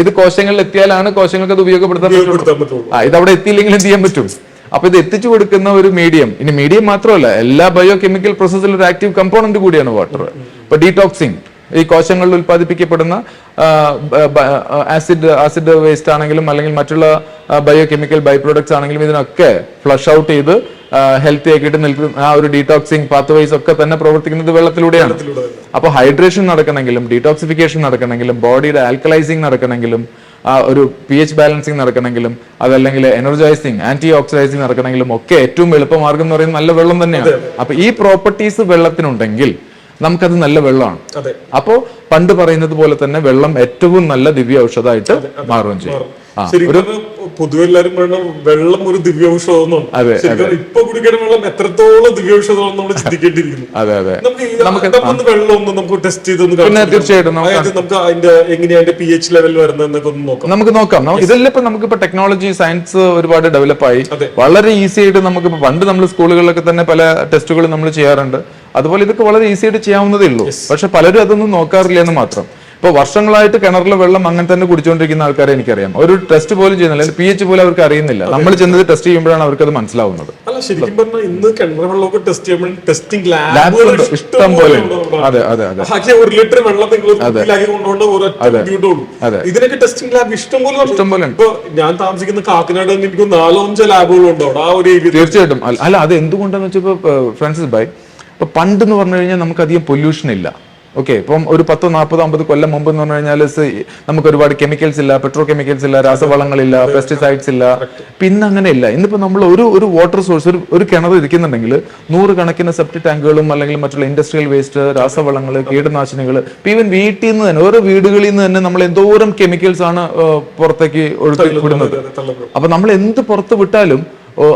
ഇത് കോശങ്ങളിൽ എത്തിയാലാണ് കോശങ്ങൾക്ക് അത് ഉപയോഗപ്പെടുത്താൻ പറ്റുള്ളൂ. ഇത് അവിടെ എത്തിയില്ലെങ്കിൽ എന്ത് ചെയ്യാൻ പറ്റും? അപ്പൊ ഇത് എത്തിച്ചു കൊടുക്കുന്ന ഒരു മീഡിയം. ഇനി മീഡിയം മാത്രമല്ല, എല്ലാ ബയോ കെമിക്കൽ പ്രോസസ്സിൽ ഒരു ആക്റ്റീവ് കമ്പോണന്റ് കൂടിയാണ് വാട്ടർ. ഇപ്പൊ ഡീടോക്സിങ്, ഈ കോശങ്ങളിൽ ഉൽപ്പാദിപ്പിക്കപ്പെടുന്ന ആസിഡ് വേസ്റ്റ് ആണെങ്കിലും അല്ലെങ്കിൽ മറ്റുള്ള ബയോ കെമിക്കൽ ബൈ പ്രോഡക്ട്സ് ആണെങ്കിലും ഇതിനൊക്കെ ഫ്ലഷ് ഔട്ട് ചെയ്ത് ഹെൽത്തി ആക്കിയിട്ട് നിൽക്കുന്ന ആ ഒരു ഡീടോക്സിങ് പാത്വേസ് ഒക്കെ തന്നെ പ്രവർത്തിക്കുന്നത് വെള്ളത്തിലൂടെയാണ്. അപ്പോൾ ഹൈഡ്രേഷൻ നടക്കണമെങ്കിലും, ഡീടോക്സിഫിക്കേഷൻ നടക്കണമെങ്കിലും, ബോഡിയുടെ ആൽക്കലൈസിങ് നടക്കണമെങ്കിലും, ഒരു pH ബാലൻസിങ് നടക്കണമെങ്കിലും, അതല്ലെങ്കിൽ എനർജൈസിങ്, ആന്റി ഓക്സിഡൈസിങ് നടക്കണമെങ്കിലും ഒക്കെ ഏറ്റവും എളുപ്പമാർഗം എന്ന് പറയുന്നത് നല്ല വെള്ളം തന്നെയാണ്. അപ്പൊ ഈ പ്രോപ്പർട്ടീസ് വെള്ളത്തിനുണ്ടെങ്കിൽ നമുക്കത് നല്ല വെള്ളമാണ്. അപ്പോ പണ്ട് പറയുന്നത് പോലെ തന്നെ വെള്ളം ഏറ്റവും നല്ല ദിവ്യ ഔഷധമായിട്ട് മാറുകയും ചെയ്യും. പൊതുവെ എല്ലാരും പറയണം വെള്ളം ഒരു ദിവ്യ ഔഷധം. ഇപ്പൊ കുടിക്കുന്ന വെള്ളം എത്രത്തോളം ദിവ്യ ഔഷധം നമ്മൾ ചിന്തിക്കേണ്ടിയിരിക്കുന്നു. നമുക്ക് വെള്ളം ഒന്ന് നമുക്ക് ടെസ്റ്റ് ചെയ്തൊന്ന് തീർച്ചയായിട്ടും നമുക്ക് അതിന്റെ എങ്ങനെയാ അതിന്റെ pH ലെവൽ വരുന്നതെന്നൊക്കെ ഒന്ന് നോക്കാം. നമുക്ക് നോക്കാം. ഇതെല്ലാം ഇപ്പൊ നമുക്കിപ്പോ ടെക്നോളജി, സയൻസ് ഒരുപാട് ഡെവലപ്പായി വളരെ ഈസി ആയിട്ട് നമുക്കിപ്പോ പണ്ട് നമ്മൾ സ്കൂളുകളിലൊക്കെ തന്നെ പല ടെസ്റ്റുകൾ നമ്മൾ ചെയ്യാറുണ്ട്. അതുപോലെ ഇതൊക്കെ വളരെ ഈസി ആയിട്ട് ചെയ്യാവുന്നതേ ഉള്ളൂ. പക്ഷെ പലരും അതൊന്നും നോക്കാറില്ല എന്ന് മാത്രം. ഇപ്പൊ വർഷങ്ങളായിട്ട് കിണറിലെ വെള്ളം അങ്ങനെ തന്നെ കുടിച്ചുകൊണ്ടിരിക്കുന്ന ആൾക്കാരെ എനിക്കറിയാം. ഒരു ടെസ്റ്റ് പോലും ചെയ്യുന്നില്ല, pH പോലും അവർക്ക് അറിയുന്നില്ല. നമ്മൾ ചെന്നത് ടെസ്റ്റ് ചെയ്യുമ്പോഴാണ് അവർക്ക് അത് മനസ്സിലാവുന്നത്. അല്ല, ശരിക്കും പറഞ്ഞാൽ ഇന്ന് കിണർ വെള്ളമൊക്കെ ടെസ്റ്റ് ചെയ്യുമ്പോൾ ടെസ്റ്റിംഗ് ലാബുകൾ ഇഷ്ടം പോലെ. അതെ അതെ അതെ, 1 ലിറ്റർ വെള്ളം ഇതിനൊക്കെ ടെസ്റ്റിംഗ് ലാബ് ഇഷ്ടം പോലെ. ഇപ്പൊ ഞാൻ താമസിക്കുന്ന കാക്കനാട് എനിക്ക് 4-5 ലാബുകളുണ്ടോ ആ ഒരു ഏരിയ. തീർച്ചയായിട്ടും. അല്ല, അത് എന്തുകൊണ്ടാന്ന് വെച്ചപ്പോ ഫ്രാൻസിസ് ഭായ്, ഇപ്പൊ പണ്ട് എന്ന് പറഞ്ഞു കഴിഞ്ഞാൽ നമുക്ക് അധികം പൊല്യൂഷൻ ഇല്ല. ഓക്കെ, ഇപ്പം ഒരു 10, 40, 50 കൊല്ലം മുമ്പ് എന്ന് പറഞ്ഞു കഴിഞ്ഞാൽ നമുക്ക് ഒരുപാട് കെമിക്കൽസ് ഇല്ല, പെട്രോ കെമിക്കൽസ് ഇല്ല, രാസവളങ്ങളില്ല, പെസ്റ്റിസൈഡ്സ് ഇല്ല. പിന്നെ അങ്ങനെയില്ല. ഇന്നിപ്പോ നമ്മൾ ഒരു വാട്ടർ സോഴ്സ്, ഒരു കിണർ ഇരിക്കുന്നുണ്ടെങ്കിൽ 100 കണക്കിന് സെപ്റ്റിക് ടാങ്കുകളും അല്ലെങ്കിൽ മറ്റുള്ള ഇൻഡസ്ട്രിയൽ വേസ്റ്റ്, രാസവളങ്ങൾ, കീടനാശിനികൾ, ഈവൻ വീട്ടിൽ നിന്ന് തന്നെ, ഓരോ വീടുകളിൽ നിന്ന് തന്നെ നമ്മൾ എന്തോരം കെമിക്കൽസ് ആണ് പുറത്തേക്ക് ഒഴുക്കി വിടുന്നത്. അപ്പൊ നമ്മൾ എന്ത് പുറത്ത് വിട്ടാലും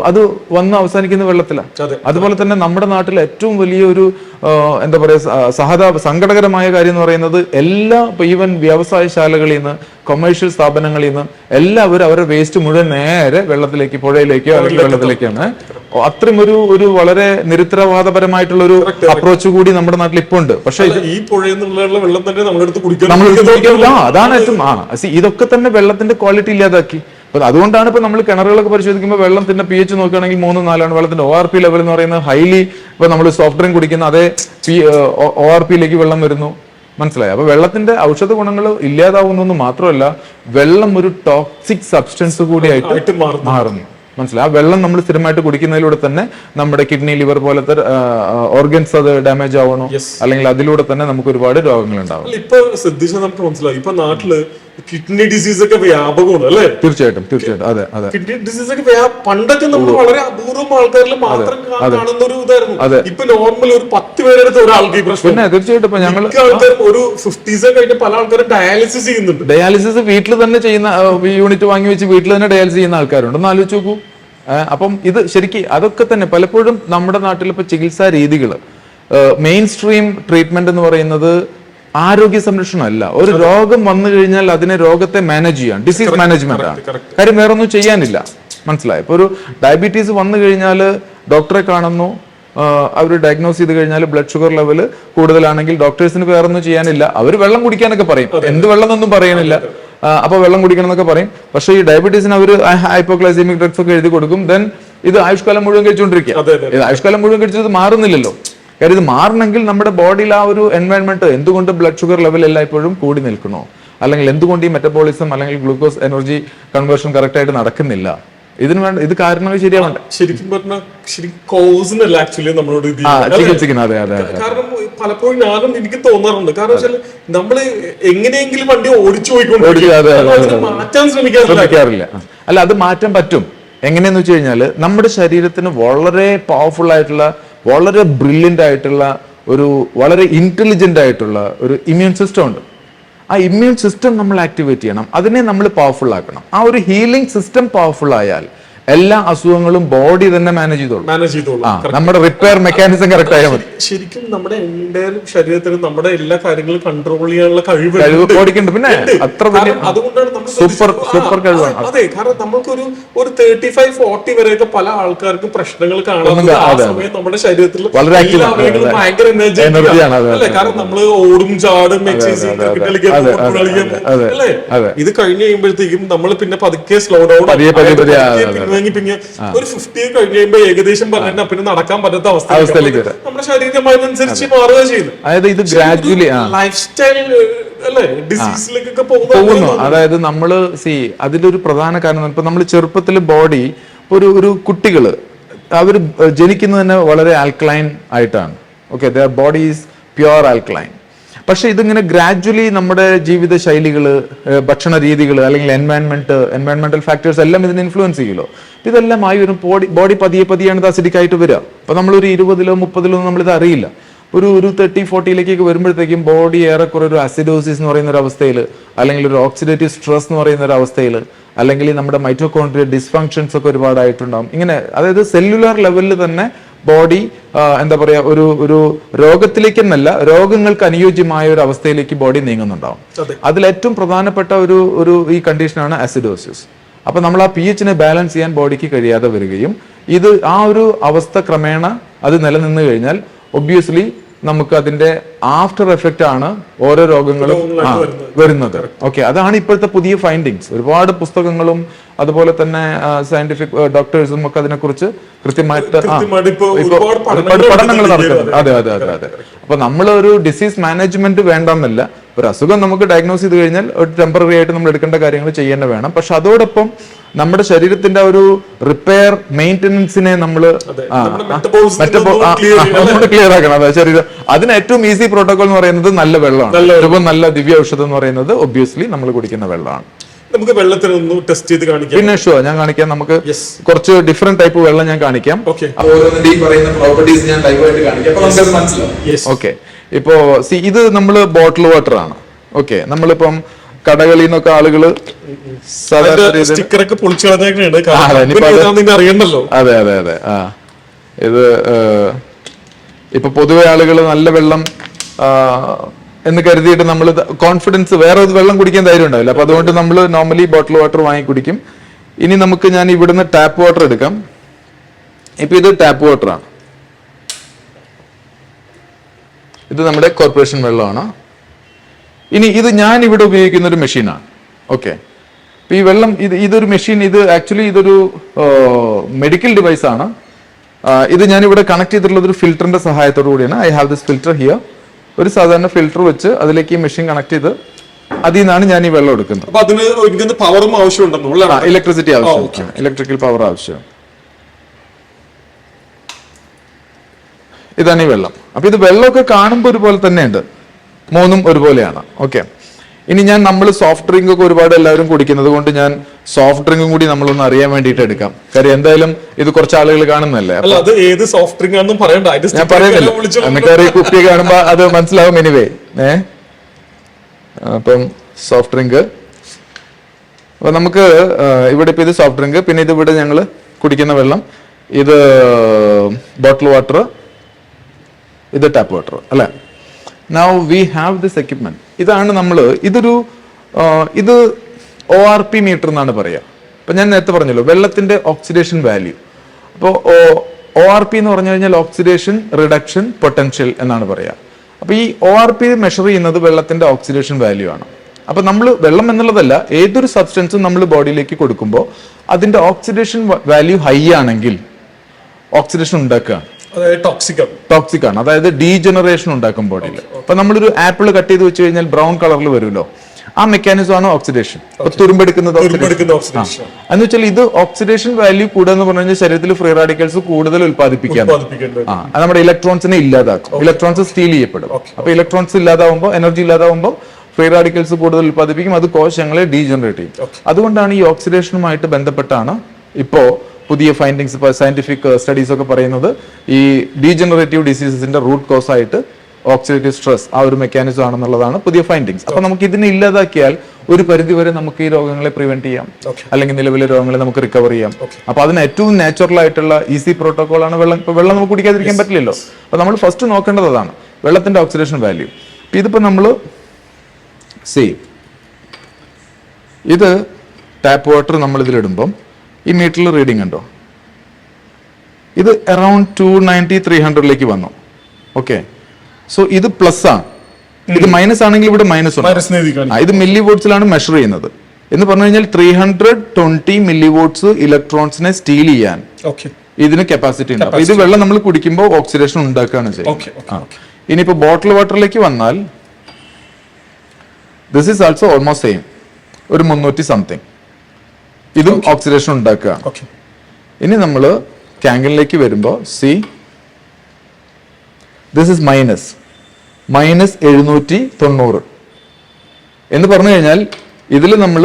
അത് വന്ന് അവസാനിക്കുന്ന വെള്ളത്തിലാണ്. അതുപോലെ തന്നെ നമ്മുടെ നാട്ടിൽ ഏറ്റവും വലിയൊരു എന്താ പറയുക സങ്കടകരമായ കാര്യം എന്ന് പറയുന്നത്, എല്ലാ ഈവൻ വ്യവസായശാലകളിൽ നിന്ന്, കൊമേഴ്ഷ്യൽ സ്ഥാപനങ്ങളിൽ നിന്ന് എല്ലാവരും അവരുടെ വേസ്റ്റ് മുഴുവൻ നേരെ വെള്ളത്തിലേക്ക്, പുഴയിലേക്കോ അല്ലെങ്കിൽ വെള്ളത്തിലേക്കാണ്. അത്രയും ഒരു വളരെ നിരുത്തരവാദപരമായിട്ടുള്ള ഒരു അപ്രോച്ച് കൂടി നമ്മുടെ നാട്ടിൽ ഇപ്പൊ ഉണ്ട്. പക്ഷെ ഈ പുഴയിൽ നിന്നുള്ള വെള്ളം തന്നെ അതാണ് ഏറ്റവും ഇതൊക്കെ തന്നെ വെള്ളത്തിന്റെ ക്വാളിറ്റി ഇല്ലാതാക്കി. അപ്പൊ അതുകൊണ്ടാണ് ഇപ്പൊ നമ്മൾ കിണറുകളൊക്കെ പരിശോധിക്കുമ്പോൾ വെള്ളത്തിന്റെ pH നോക്കുകയാണെങ്കിൽ 3, 4 വെള്ളത്തിന്റെ ORP ലെവൽ എന്ന് പറയുന്നത് ഹൈലി, ഇപ്പൊ നമ്മൾ സോഫ്റ്റ് ഡ്രിങ്ക് കുടിക്കുന്ന അതേ ORP-ലേക്ക് വെള്ളം വരുന്നു. മനസ്സിലായി? അപ്പൊ വെള്ളത്തിന്റെ ഔഷധ ഗുണങ്ങൾ ഇല്ലാതാവുന്നു മാത്രമല്ല, വെള്ളം ഒരു ടോക്സിക് സബ്സ്റ്റൻസ് കൂടിയായിട്ട് മാറുന്നു. മനസ്സിലായി? ആ വെള്ളം നമ്മൾ സ്ഥിരമായിട്ട് കുടിക്കുന്നതിലൂടെ തന്നെ നമ്മുടെ കിഡ്നി, ലിവർ പോലത്തെ ഓർഗൻസ് അത് ഡാമേജ് ആവണോ, അല്ലെങ്കിൽ അതിലൂടെ തന്നെ നമുക്ക് ഒരുപാട് രോഗങ്ങൾ ഉണ്ടാവും. ഇപ്പൊ ശ്രദ്ധിച്ചാൽ നമുക്ക് മനസ്സിലാവും, ഇപ്പൊ നാട്ടില് കിഡ്നി ഡിസീസ് ഒക്കെ വ്യാപകമാണ് അല്ലേ? തീർച്ചയായിട്ടും. അതെ. കിഡ്നി ഡിസീസ് ഒക്കെ പണ്ടൊക്കെ നമ്മൾ വളരെ അപൂർവം ആൾക്കാരിൽ മാത്രം കാണുന്ന ഒരു ഇതായിരുന്നു. ഇപ്പൊ നോർമൽ ഒരു 10 പേരെടുത്ത് ഒരാൾക്ക് ഈ പ്രശ്നം. പിന്നെ തീർച്ചയായിട്ടും ഇപ്പൊ ഞങ്ങൾ ഒരു 50s കഴിഞ്ഞ പല ആൾക്കാരും ഡയാലിസിസ് ചെയ്യുന്നുണ്ട്. ഡയാലിസിസ് വീട്ടിൽ തന്നെ ചെയ്യുന്ന യൂണിറ്റ് വാങ്ങി വെച്ച് വീട്ടിൽ തന്നെ ഡയാലിസിസ് ചെയ്യുന്ന ആൾക്കാരുണ്ട്. ഒന്ന് ആലോചിച്ച് നോക്കൂ. അപ്പം ഇത് ശരിക്കും അതൊക്കെ തന്നെ പലപ്പോഴും നമ്മുടെ നാട്ടിൽ ഇപ്പൊ ചികിത്സാ രീതികൾ, മെയിൻ സ്ട്രീം ട്രീറ്റ്മെന്റ് എന്ന് പറയുന്നത് ആരോഗ്യ സംരക്ഷണം അല്ല. ഒരു രോഗം വന്നു കഴിഞ്ഞാൽ അതിനെ രോഗത്തെ മാനേജ് ചെയ്യാൻ, ഡിസീസ് മാനേജ്മെന്റ് ആണ് കാര്യം, വേറൊന്നും ചെയ്യാനില്ല. മനസ്സിലായി? ഇപ്പൊ ഒരു ഡയബറ്റീസ് വന്നു കഴിഞ്ഞാൽ ഡോക്ടറെ കാണുന്നു, അവർ ഡയഗ്നോസ് ചെയ്ത് കഴിഞ്ഞാൽ ബ്ലഡ് ഷുഗർ ലെവൽ കൂടുതലാണെങ്കിൽ ഡോക്ടേഴ്സിന് വേറൊന്നും ചെയ്യാനില്ല. അവർ വെള്ളം കുടിക്കാനൊക്കെ പറയും, എന്ത് വെള്ളം എന്നൊന്നും പറയാനില്ല. അപ്പൊ വെള്ളം കുടിക്കണം എന്നൊക്കെ പറയും. പക്ഷേ ഈ ഡയബറ്റീസിന് അവർ ഹൈപ്പോഗ്ലൈസീമിക് ഡ്രഗ്സ് ഒക്കെ എഴുതി കൊടുക്കും. ദെൻ ഇത് ആയുഷ്കാലം മുഴുവൻ കഴിച്ചുകൊണ്ടിരിക്കുക. ഇത് ആയുഷ്കാലം മുഴുവൻ കഴിച്ചത് മാറുന്നില്ലല്ലോ. കാര്യം ഇത് മാറണമെങ്കിൽ നമ്മുടെ ബോഡിയിൽ ആ ഒരു എൻവയൺമെന്റ്, എന്തുകൊണ്ട് ബ്ലഡ് ഷുഗർ ലെവൽ എല്ലായ്പ്പോഴും കൂടി നിൽക്കണോ, അല്ലെങ്കിൽ എന്തുകൊണ്ട് ഈ മെറ്റബോളിസം അല്ലെങ്കിൽ ഗ്ലൂക്കോസ് എനർജി കൺവേർഷൻ കറക്റ്റ് ആയിട്ട് നടക്കുന്നില്ല, ഇതിന് വേണ്ട ഇത് കാരണങ്ങൾ ശരിയാവണ്ട. ശരിക്കും പറഞ്ഞാൽ കോസിനല്ല ആക്ച്വലി നമ്മളോട് ചികിത്സിക്കുന്നത്. കാരണം പലപ്പോഴും ഞാനും എനിക്ക് തോന്നാറുണ്ട്, കാരണം വെച്ചാൽ നമ്മള് എങ്ങനെയെങ്കിലും വണ്ടി ഓടിച്ചു പോയിക്കൊണ്ടിരിക്കും, മാറ്റാൻ ശ്രമിക്കാറില്ല. അല്ല, അത് മാറ്റാൻ പറ്റും. എങ്ങനെയെന്ന് വെച്ച് കഴിഞ്ഞാൽ നമ്മുടെ ശരീരത്തിന് വളരെ പവർഫുൾ ആയിട്ടുള്ള, വളരെ ബ്രില്യൻ്റ് ആയിട്ടുള്ള, വളരെ ഇന്റലിജന്റ് ആയിട്ടുള്ള ഒരു ഇമ്മ്യൂൺ സിസ്റ്റം ഉണ്ട്. ആ ഇമ്മ്യൂൺ സിസ്റ്റം നമ്മൾ ആക്ടിവേറ്റ് ചെയ്യണം, അതിനെ നമ്മൾ പവർഫുൾ ആക്കണം. ആ ഒരു ഹീലിംഗ് സിസ്റ്റം പവർഫുൾ ആയാൽ എല്ലാ അസുഖങ്ങളും ബോഡി തന്നെ മാനേജ് ചെയ്തോളും. നമ്മുടെ റിപ്പയർ മെക്കാനിസം കറക്റ്റ് ആയാൽ മതി. ശരിക്കും നമ്മുടെ ശരീരത്തിന് നമ്മുടെ എല്ലാ കാര്യങ്ങളും കൺട്രോൾ ചെയ്യാനുള്ള കഴിവ് ബോഡിക്കുണ്ട്. പിന്നെ അത്ര വലിയ സൂപ്പർ കഴിവാണ്. അതെ, കാരണം നമുക്കൊരു 35-40 വരെയൊക്കെ പല ആൾക്കാർക്കും പ്രശ്നങ്ങൾ കാണുന്നത് ആ സമയം നമ്മുടെ ശരീരത്തിൽ ഭയങ്കര എനർജിയാണ് അല്ലേ? കാരണം നമ്മള് ഓടും, ചാടും, എക്സസൈസ് കളിക്കാൻ അല്ലേ? ഇത് കഴിഞ്ഞ് കഴിയുമ്പോഴത്തേക്കും നമ്മൾ പിന്നെ പതുക്കെ സ്ലോ ഡൗൺ ഒരു 50 കഴിഞ്ഞ് കഴിയുമ്പോൾ ഏകദേശം പറഞ്ഞാൽ പിന്നെ നടക്കാൻ പറ്റാത്ത അവസ്ഥയിലേക്ക് നമ്മുടെ ശരീരം അതിനനുസരിച്ച് മാറുക ചെയ്യുന്നു. അതായത് ഇത് ഗ്രാജുവലി ലൈഫ് സ്റ്റൈൽ ഡിസീസിലേക്കൊക്കെ പോകുന്നു. അതായത് നമ്മള് അതിലൊരു പ്രധാന കാരണം, ഇപ്പൊ നമ്മൾ ചെറുപ്പത്തിൽ ബോഡി, ഒരു കുട്ടികള് അവർ ജനിക്കുന്നത് തന്നെ വളരെ ആൽക്കലൈൻ ആയിട്ടാണ്. Okay, there body is pure alkaline. പക്ഷെ ഇതിങ്ങനെ ഗ്രാജുവലി നമ്മുടെ ജീവിത ശൈലികള്, ഭക്ഷണ രീതികൾ, അല്ലെങ്കിൽ എൻവയൺമെന്റൽ ഫാക്ടേഴ്സ് എല്ലാം ഇതിനെ ഇൻഫ്ലുവൻസ് ചെയ്യുമല്ലോ. ഇതെല്ലാം ആയി വരും, ബോഡി പതിയെയാണ് ഇത് അസിഡിക് ആയിട്ട് വരിക. അപ്പൊ നമ്മളൊരു 20-ലോ 30-ലോ നമ്മളിത് അറിയില്ല. ഒരു 30-40ലേക്കൊക്കെ വരുമ്പോഴത്തേക്കും ബോഡി ഏറെക്കുറെ ഒരു അസിഡോസിസ് എന്ന് പറയുന്ന ഒരു അവസ്ഥയിൽ, അല്ലെങ്കിൽ ഒരു ഓക്സിഡേറ്റീവ് സ്ട്രെസ് എന്ന് പറയുന്ന ഒരു അവസ്ഥയിൽ, അല്ലെങ്കിൽ നമ്മുടെ മൈറ്റോകോൺട്രിയ ഡിസ്ഫങ്ഷൻസ് ഒക്കെ ഒരുപാടായിട്ടുണ്ടാവും. ഇങ്ങനെ അതായത് സെല്ലുലാർ ലെവലിൽ തന്നെ ബോഡി എന്താ പറയാ, ഒരു രോഗത്തിലേക്ക് എന്നല്ല, രോഗങ്ങൾക്ക് അനുയോജ്യമായ ഒരു അവസ്ഥയിലേക്ക് ബോഡി നീങ്ങുന്നുണ്ടാവും. അതിൽ ഏറ്റവും പ്രധാനപ്പെട്ട ഒരു ഈ കണ്ടീഷനാണ് അസിഡോസിസ്. അപ്പൊ നമ്മൾ ആ pH-നെ ബാലൻസ് ചെയ്യാൻ ബോഡിക്ക് കഴിയാതെ വരികയും, ഇത് ആ ഒരു അവസ്ഥ ക്രമേണ അത് നിലനിന്ന് കഴിഞ്ഞാൽ ഒബ്വിയസ്ലി നമുക്ക് അതിന്റെ ആഫ്റ്റർ എഫക്റ്റ് ആണ് ഓരോ രോഗങ്ങളും വരുന്നത്. ഓക്കെ, അതാണ് ഇപ്പോഴത്തെ പുതിയ ഫൈൻഡിങ്സ്. ഒരുപാട് പുസ്തകങ്ങളും അതുപോലെ തന്നെ സയന്റിഫിക് ഡോക്ടേഴ്സും ഒക്കെ അതിനെക്കുറിച്ച് കൃത്യമായിട്ട് ഇപ്പൊ ഇപ്പൊ ഒരുപാട് ഒരുപാട് പഠനങ്ങൾ നടക്കുന്നുണ്ട്. അതെ അതെ അതെ അതെ. അപ്പൊ നമ്മൾ ഒരു ഡിസീസ് മാനേജ്മെന്റ് വേണ്ടെന്നല്ല, ഒരു അസുഖം നമുക്ക് ഡയഗ്നോസ് ചെയ്ത് കഴിഞ്ഞാൽ ഒരു ടെമ്പററി ആയിട്ട് നമ്മൾ എടുക്കേണ്ട കാര്യങ്ങൾ ചെയ്യേണ്ട വേണം. പക്ഷെ അതോടൊപ്പം നമ്മുടെ ശരീരത്തിന്റെ ഒരു റിപ്പയർ മെയിൻ്റനൻസിനെ നമ്മൾ ക്ലിയർ ആക്കണം. അതെ, ശരീരം അതിന് ഏറ്റവും ഈസി പ്രോട്ടോകോൾ എന്ന് പറയുന്നത് നല്ല വെള്ളമാണ്. ഏറ്റവും നല്ല ദിവ്യ ഔഷധം എന്ന് പറയുന്നത് ഒബ്വിയസ്ലി നമ്മൾ കുടിക്കുന്ന വെള്ളമാണ്. നമുക്ക് വെള്ളത്തിനൊന്ന് ടെസ്റ്റ് ചെയ്ത് കാണിക്കാം. പിന്നെ ഷുവർ ഞാൻ കാണിക്കാം. നമുക്ക് കുറച്ച് ഡിഫറെന്റ് ടൈപ്പ് വെള്ളം ഞാൻ കാണിക്കാം. ഓരോന്നിന്റെ ഈ പറയുന്ന പ്രോപ്പർട്ടീസ് ഞാൻ ലൈവായിട്ട് കാണിക്കാം. മനസ്സിലാവും. ഓക്കെ, ഇപ്പോ ഇത് നമ്മൾ ബോട്ടിൽ വാട്ടർ ആണ്. ഓക്കെ, നമ്മളിപ്പം കടകളിൽ നിന്നൊക്കെ ആളുകള് സ്റ്റിക്കറൊക്കെ പൊളിച്ചു അറിയണ്ടല്ലോ. അതെ അതെ അതെ. ഇത് ഇപ്പൊ പൊതുവെ ആളുകൾ നല്ല വെള്ളം എന്ന് കരുതിയിട്ട് നമ്മൾ കോൺഫിഡൻസ്, വേറെ വെള്ളം കുടിക്കാൻ ധൈര്യം ഉണ്ടാവില്ല. അപ്പൊ അതുകൊണ്ട് നമ്മൾ നോർമലി ബോട്ടിൽ വാട്ടർ വാങ്ങി കുടിക്കും. ഇനി ഞാൻ ഇവിടുന്ന് ടാപ്പ് വാട്ടർ എടുക്കാം. ഇപ്പൊ ഇത് ടാപ്പ് വാട്ടർ ആണ്. ഇത് നമ്മുടെ കോർപ്പറേഷൻ വെള്ളമാണ്. ഇനി ഇത് ഞാൻ ഇവിടെ ഉപയോഗിക്കുന്ന ഒരു മെഷീനാണ്. ഓക്കെ, അപ്പൊ ഈ വെള്ളം ഇതൊരു മെഷീൻ, ഇത് ആക്ച്വലി ഇതൊരു മെഡിക്കൽ ഡിവൈസ് ആണ്. ഇത് ഞാൻ ഇവിടെ കണക്ട് ചെയ്തിട്ടുള്ളത് ഒരു ഫിൽറ്ററിന്റെ സഹായത്തോടു കൂടിയാണ്. I have this filter here. ഒരു സാധാരണ ഫിൽറ്റർ വെച്ച് അതിലേക്ക് ഈ മെഷീൻ കണക്ട് ചെയ്ത് അതിൽ നിന്നാണ് ഞാൻ ഈ വെള്ളം എടുക്കുന്നത്. പവറും ആവശ്യമുണ്ടോ? ഇലക്ട്രിസിറ്റി ആവശ്യം, ഇലക്ട്രിക്കൽ പവർ ആവശ്യം. ഇതാണ് ഈ വെള്ളം. അപ്പൊ ഇത് വെള്ളമൊക്കെ കാണുമ്പോൾ ഒരുപോലെ തന്നെയുണ്ട്, മൂന്നും ഒരുപോലെയാണ്. ഓക്കെ, ഇനി നമ്മൾ സോഫ്റ്റ് ഡ്രിങ്ക് ഒക്കെ ഒരുപാട് എല്ലാവരും കുടിക്കുന്നത് കൊണ്ട് ഞാൻ സോഫ്റ്റ് ഡ്രിങ്കും കൂടി നമ്മളൊന്ന് അറിയാൻ വേണ്ടിയിട്ട് എടുക്കാം. കാര്യം എന്തായാലും ഇത് കുറച്ച് ആളുകൾ കാണുന്നല്ലേ. ഞാൻ പറയുന്നില്ല, എന്നൊക്കെ ഈ കുപ്പി കാണുമ്പോ അത് മനസ്സിലാവും. എനിവേ അപ്പം സോഫ്റ്റ് ഡ്രിങ്ക്, അപ്പൊ നമുക്ക് ഇവിടെ ഇപ്പൊ ഇത് സോഫ്റ്റ് ഡ്രിങ്ക്, പിന്നെ ഇത് ഇവിടെ ഞങ്ങൾ കുടിക്കുന്ന വെള്ളം, ഇത് ബോട്ടിൽ വാട്ടർ, ഇത് ടാപ്പ് വാട്ടർ അല്ലെ. Now we have this equipment. ഇതാണ് ഇത് ORP മീറ്റർ എന്നാണ് പറയുക. അപ്പൊ ഞാൻ നേരത്തെ പറഞ്ഞല്ലോ വെള്ളത്തിന്റെ ഓക്സിഡേഷൻ വാല്യൂ. അപ്പോൾ ORP എന്ന് പറഞ്ഞു കഴിഞ്ഞാൽ ഓക്സിഡേഷൻ റിഡക്ഷൻ പൊട്ടൻഷ്യൽ എന്നാണ് പറയുക. അപ്പൊ ഈ ORP മെഷർ ചെയ്യുന്നത് വെള്ളത്തിന്റെ ഓക്സിഡേഷൻ വാല്യൂ ആണ്. അപ്പൊ വെള്ളം എന്നുള്ളതല്ല, ഏതൊരു സബ്സ്റ്റൻസും നമ്മൾ ബോഡിയിലേക്ക് കൊടുക്കുമ്പോൾ അതിന്റെ ഓക്സിഡേഷൻ വാല്യൂ ഹൈ ആണെങ്കിൽ ഓക്സിഡേഷൻ ഉണ്ടാക്കുകയാണ്, ടോക്സിക് ആണ്. അതായത് ഡീജനറേഷൻ ഉണ്ടാക്കും ബോഡിയിൽ. അപ്പൊ നമ്മളൊരു ആപ്പിൾ കട്ട് ചെയ്ത് വെച്ച് കഴിഞ്ഞാൽ ബ്രൗൺ കളറിൽ വരുമല്ലോ, ആ മെക്കാനിസം ആണ് ഓക്സിഡേഷൻ. തുരുമ്പെടുക്കുന്നത് എന്ന് വെച്ചാൽ ഇത് ഓക്സിഡേഷൻ വാല്യൂ കൂടുക എന്ന് പറഞ്ഞു കഴിഞ്ഞാൽ ശരീരത്തിൽ ഫ്രീ റാഡിക്കൽസ് കൂടുതൽ ഉത്പാദിപ്പിക്കാൻ നമ്മുടെ ഇലക്ട്രോൺസിനെ ഇല്ലാതാക്കും. ഇലക്ട്രോൺസ് സ്റ്റീൽ ചെയ്യപ്പെടും. അപ്പൊ ഇലക്ട്രോൺസ് ഇല്ലാതാവുമ്പോൾ, എനർജി ഇല്ലാതാവുമ്പോൾ ഫ്രീ റാഡിക്കൽസ് കൂടുതൽ ഉത്പാദിപ്പിക്കും. അത് കോശങ്ങളെ ഡീജനറേറ്റ് ചെയ്യും. അതുകൊണ്ടാണ് ഈ ഓക്സിഡേഷനുമായിട്ട് ബന്ധപ്പെട്ടാണ് ഇപ്പോ പുതിയ ഫൈൻഡിങ്സ്, സയന്റിഫിക് സ്റ്റഡീസ് ഒക്കെ പറയുന്നത് ഈ ഡീജനറേറ്റീവ് ഡിസീസസിന്റെ റൂട്ട് കോസ് ആയിട്ട് ഓക്സിഡേറ്റീവ് സ്ട്രെസ് ആ ഒരു മെക്കാനിസം ആണെന്നുള്ളതാണ് പുതിയ ഫൈൻഡിങ്സ്. അപ്പൊ നമുക്ക് ഇതിനെ ഇല്ലാതാക്കിയാൽ ഒരു പരിധിവരെ നമുക്ക് ഈ രോഗങ്ങളെ പ്രിവെന്റ് ചെയ്യാം, അല്ലെങ്കിൽ നിലവിലെ രോഗങ്ങളെ നമുക്ക് റിക്കവർ ചെയ്യാം. അപ്പൊ അതിന് ഏറ്റവും നാച്ചുറൽ ആയിട്ടുള്ള ഈസി പ്രോട്ടോകോൾ ആണ് വെള്ളം. ഇപ്പൊ വെള്ളം നമുക്ക് കുടിക്കാതിരിക്കാൻ പറ്റില്ലല്ലോ. അപ്പൊ നമ്മൾ ഫസ്റ്റ് നോക്കേണ്ടത് അതാണ്, വെള്ളത്തിന്റെ ഓക്സിഡേഷൻ വാല്യൂ. ഇതിപ്പോ നമ്മൾ ഇത് ടാപ്പ് വാട്ടർ നമ്മൾ ഇതിലിടുമ്പം ഈ മീറ്ററിൽ റീഡിംഗ് ഉണ്ടോ? ഇത് അറൌണ്ട് 290-300 വന്നു. ഓക്കെ, സോ ഇത് പ്ലസ് ആണ്. ഇത് മൈനസ് ആണെങ്കിൽ ഇവിടെ മൈനസ് ഉണ്ട്. ഇത് മില്ലി വോട്ട്സിലാണ് മെഷർ ചെയ്യുന്നത്. എന്ന് പറഞ്ഞു കഴിഞ്ഞാൽ 320 മില്ലി വോട്ട്സ് ഇലക്ട്രോൺസിനെ സ്റ്റീൽ ചെയ്യാൻ ഇതിന് കപ്പാസിറ്റി ഉണ്ട്. അപ്പൊ ഇത് വെള്ളം നമ്മൾ കുടിക്കുമ്പോൾ ഓക്സിഡേഷൻ ഉണ്ടാക്കുകയാണ് ചെയ്യുന്നത്. ഇനിയിപ്പോ ബോട്ടിൽ വാട്ടറിലേക്ക് വന്നാൽ this is also almost same, ഒരു 300 സംതിങ്. ഇതും ഓക്സിഡേഷൻ ഉണ്ടാക്കുകയാണ്. ഇനി നമ്മൾ ക്യാങ്കിലേക്ക് വരുമ്പോൾ ദിസ് ഇസ് -790 എന്ന് പറഞ്ഞു കഴിഞ്ഞാൽ ഇതിൽ നമ്മൾ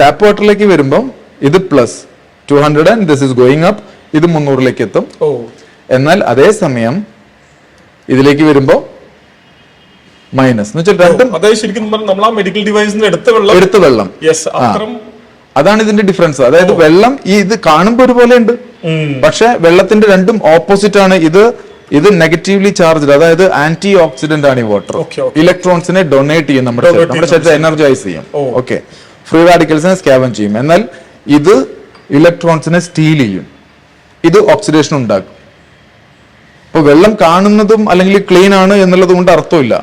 ടാപ്പ് വാട്ടറിലേക്ക് വരുമ്പോൾ ഇത് +200 and this is going up, ഇത് 300 എത്തും. എന്നാൽ അതേ സമയം ഇതിലേക്ക് വരുമ്പോൾ മൈനസ് എന്ന് വെച്ചാൽ രണ്ടും എടുത്ത വെള്ളം. അതാണ് ഇതിന്റെ ഡിഫറൻസ്. അതായത് വെള്ളം ഇത് കാണുമ്പോൾ ഒരുപോലെ ഉണ്ട്, പക്ഷെ വെള്ളത്തിന്റെ രണ്ടും ഓപ്പോസിറ്റ് ആണ്. ഇത് നെഗറ്റീവ്ലി ചാർജ്ഡ്, അതായത് ആന്റി ഓക്സിഡന്റ് ആണ് ഈ വാട്ടർ. ഇലക്ട്രോൺസിനെ ഡൊണേറ്റ് ചെയ്യും, നമ്മുടെ ശരീരത്തെ എനർജൈസ് ചെയ്യും. ഓക്കെ, ഫ്രീ റാഡിക്കൽസിനെ സ്കാവൻ ചെയ്യും. എന്നാൽ ഇത് ഇലക്ട്രോൺസിനെ സ്റ്റീൽ ചെയ്യും, ഇത് ഓക്സിഡേഷൻ ഉണ്ടാക്കും. ഇപ്പൊ വെള്ളം കാണുന്നതും അല്ലെങ്കിൽ ക്ലീൻ ആണ് എന്നുള്ളത് കൊണ്ട് അർത്ഥമില്ല.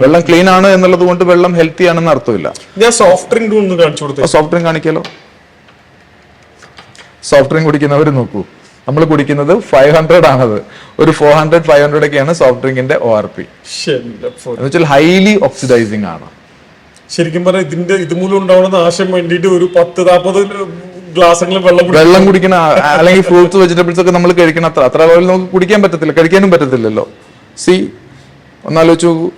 വെള്ളം ക്ലീൻ ആണ് എന്നുള്ളത് കൊണ്ട് വെള്ളം ഹെൽത്തി ആണെന്ന് അർത്ഥമില്ല. ഞാൻ സോഫ്റ്റ് ഡ്രിങ്ക് കാണിക്കാലോ. സോഫ്റ്റ് ഡ്രിങ്ക് കുടിക്കുന്നവർ നോക്കൂ, നമ്മൾ കുടിക്കുന്നത് 500 ആണത്. ഒരു 400-500 ഒക്കെയാണ് സോഫ്റ്റ് ഡ്രിങ്കിന്റെ ORP. എന്ന് വെച്ചാൽ ഹൈലി ഓക്സിഡൈസിങ് ആണ്. ശരിക്കും പറഞ്ഞാൽ ഇതുമൂലം ഉണ്ടാവുന്ന നാശം വേണ്ടിയിട്ട് ഒരു 10-40 ഗ്ലാസ്സെങ്കിലും വെള്ളം കുടിക്കുന്ന, അല്ലെങ്കിൽ ഫ്രൂട്ട്സ് വെജിറ്റബിൾസ് ഒക്കെ നമ്മൾ കഴിക്കണം. അത്ര അളവിൽ നമുക്ക് കുടിക്കാൻ പറ്റത്തില്ല, കഴിക്കാനും പറ്റത്തില്ലല്ലോ. ഒന്നാലോചിച്ച് നോക്കൂ.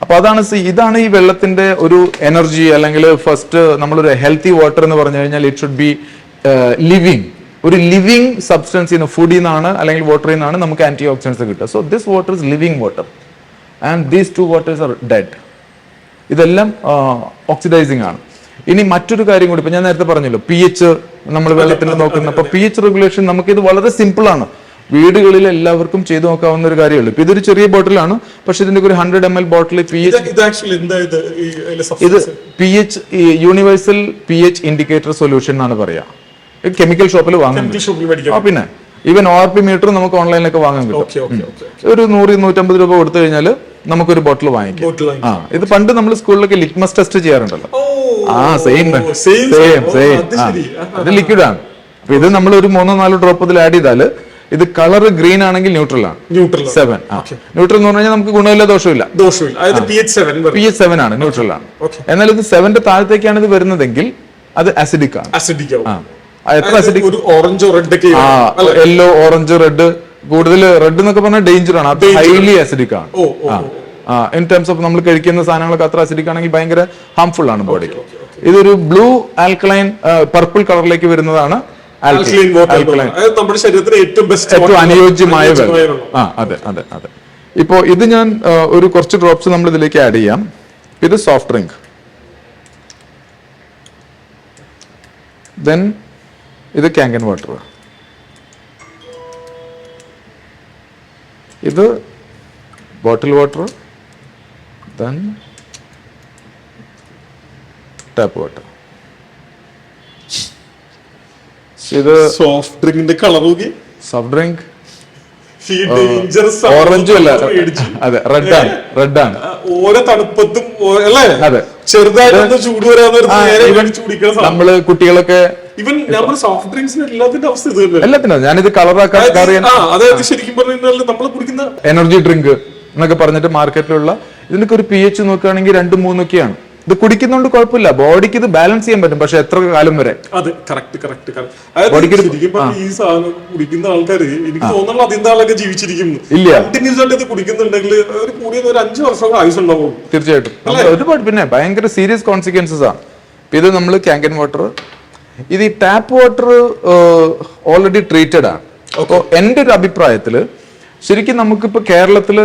അപ്പൊ അതാണ് ഇതാണ് ഈ വെള്ളത്തിന്റെ ഒരു എനർജി. അല്ലെങ്കിൽ ഫസ്റ്റ് നമ്മളൊരു ഹെൽത്തി വാട്ടർ എന്ന് പറഞ്ഞു കഴിഞ്ഞാൽ ഇറ്റ് ഷുഡ് ബി ലിവിങ്. ഒരു ലിവിങ് സബ്സ്റ്റൻസ് ഫുഡിൽ നിന്നാണ് അല്ലെങ്കിൽ വാട്ടറിൽ നിന്നാണ് നമുക്ക് ആന്റി ഓക്സിഡൻസ് കിട്ടുക. So this water is living water and these 2 waters R dead. ഇതെല്ലാം ഓക്സിഡൈസിങ് ആണ്. ഇനി മറ്റൊരു കാര്യം കൂടി, ഇപ്പൊ ഞാൻ നേരത്തെ പറഞ്ഞല്ലോ pH നമ്മൾ വെള്ളത്തിൽ നോക്കുന്ന. അപ്പൊ pH റെഗുലേഷൻ നമുക്ക് ഇത് വളരെ സിമ്പിൾ ആണ്, വീടുകളിൽ എല്ലാവർക്കും ചെയ്തു നോക്കാവുന്ന ഒരു കാര്യമുള്ളൂ. ഇപ്പൊ ഇതൊരു ചെറിയ ബോട്ടിലാണ്, പക്ഷെ ഇതിന്റെ ഒരു 100 ml ബോട്ടിൽ ഇത് pH universal pH indicator solution എന്നാണ് പറയാ. കെമിക്കൽ ഷോപ്പിൽ വാങ്ങാൻ. പിന്നെ ഈവൻ ORP മീറ്റർ നമുക്ക് ഓൺലൈനിലൊക്കെ വാങ്ങാൻ കിട്ടും. ഒരു 100-150 രൂപ കൊടുത്തു കഴിഞ്ഞാൽ നമുക്കൊരു ബോട്ടിൽ വാങ്ങിക്കാം. ഇത് പണ്ട് നമ്മൾ സ്കൂളിലൊക്കെ ലിറ്റ്മസ് ടെസ്റ്റ് ചെയ്യാറുണ്ടല്ലോ. സെയിം ഇത് ലിക്വിഡ് ആണ്. അപ്പൊ ഇത് നമ്മൾ ഒരു 3-4 ഡ്രോപ്പ് ഇതിൽ ആഡ് ചെയ്താല് ഇത് കളർ ഗ്രീൻ ആണെങ്കിൽ ന്യൂട്രൽ ആണ്. 7 ന്യൂട്രൽ എന്ന് പറഞ്ഞാൽ നമുക്ക് ഗുണമില്ല ദോഷമില്ല. pH 7 ആണ്, ന്യൂട്രൽ ആണ്. എന്നാൽ ഇത് 7ന്റെ താഴത്തേക്കാണ് ഇത് വരുന്നതെങ്കിൽ അത് അസിഡിക് ആണ്. എത്ര അസിഡിക്? Yellow, orange, red. കൂടുതൽ റെഡ് എന്നൊക്കെ പറഞ്ഞാൽ ഡേഞ്ചർ ആണ്. അത് ഹൈലി അസിഡിക് ആണ്. ഇൻ ടേംസ് ഓഫ് നമ്മൾ കഴിക്കുന്ന സാധനങ്ങളൊക്കെ അത്ര അസിഡിക് ആണെങ്കിൽ ഭയങ്കര ഹാംഫുൾ ആണ് ബോഡിക്ക്. ഇതൊരു ബ്ലൂ ആൽക്കലൈൻ പർപ്പിൾ കളറിലേക്ക് വരുന്നതാണ് നമ്മുടെ ശരീരത്തിന് ഏറ്റവും അനുയോജ്യമായ വെള്ളം. അതെ അതെ അതെ. ഇപ്പോ ഇത് ഞാൻ ഒരു കുറച്ച് ഡ്രോപ്സ് നമ്മൾ ഇതിലേക്ക് ആഡ് ചെയ്യാം. ഇത് സോഫ്റ്റ് ഡ്രിങ്ക്, ദെൻ ഇത് കാങ്കൻ വാട്ടർ, ഇത് bottle water, then tap water. ഇത് സോഫ്റ്റ് ഡ്രിങ്കിന്റെ കളർ സോഫ്റ്റ് ഡ്രിങ്ക് ഓറഞ്ചും അല്ല, അതെ റെഡ് ആണ്. റെഡ് ആണ് ഓരോ തണുപ്പത്തും അല്ലേ? അതെ, ചെറുതായിട്ട് ചൂട് വരാൻ നമ്മള് കുട്ടികളൊക്കെ സോഫ്റ്റ് ഡ്രിങ്ക്സിന് എല്ലാത്തിന്റെ അവസ്ഥ ഇത് തന്നെ. എല്ലാത്തിനും ഞാനിത് കളറാക്കാൻ അതായത് ശരിക്കും പറഞ്ഞാൽ നമ്മൾ കുടിക്കുന്ന എനർജി ഡ്രിങ്ക് എന്നൊക്കെ പറഞ്ഞിട്ട് മാർക്കറ്റിലുള്ള ഇതിനൊക്കെ ഒരു pH നോക്കുകയാണെങ്കിൽ 2-3 ഒക്കെയാണ്. ഇത് കുടിക്കുന്നതുകൊണ്ട് കുഴപ്പമില്ല, ബോഡിക്ക് ഇത് ബാലൻസ് ചെയ്യാൻ പറ്റും. പക്ഷെ എത്ര കാലം വരെ? അത് ഈ സാധനം കുടിക്കുന്ന ആൾക്കാര് എനിക്ക് തോന്നുന്നു അതിന്റെ ആളൊക്കെ ജീവിച്ചിരിക്കുന്നു. ഇല്ല, കണ്ടിന്യൂസ് ആയിട്ട് ഇത് കുടിക്കുന്നുണ്ടെങ്കിൽ ഒരു കൂടിയത് ഒരു 5 വർഷം ആയുസ് ഉണ്ടാവും. തീർച്ചയായിട്ടും ഒരുപാട്. പിന്നെ ഭയങ്കര സീരിയസ് കോൺസിക്വൻസസ് ആണ്. ഇത് നമ്മൾ കാങ്കൻ വാട്ടർ, ഇത് ഈ ടാപ്പ് വാട്ടർ ഓൾറെഡി ട്രീറ്റഡ് ആണ്. അപ്പോൾ എൻ്റെ ഒരു അഭിപ്രായത്തില് ശരിക്കും നമുക്കിപ്പോ കേരളത്തില്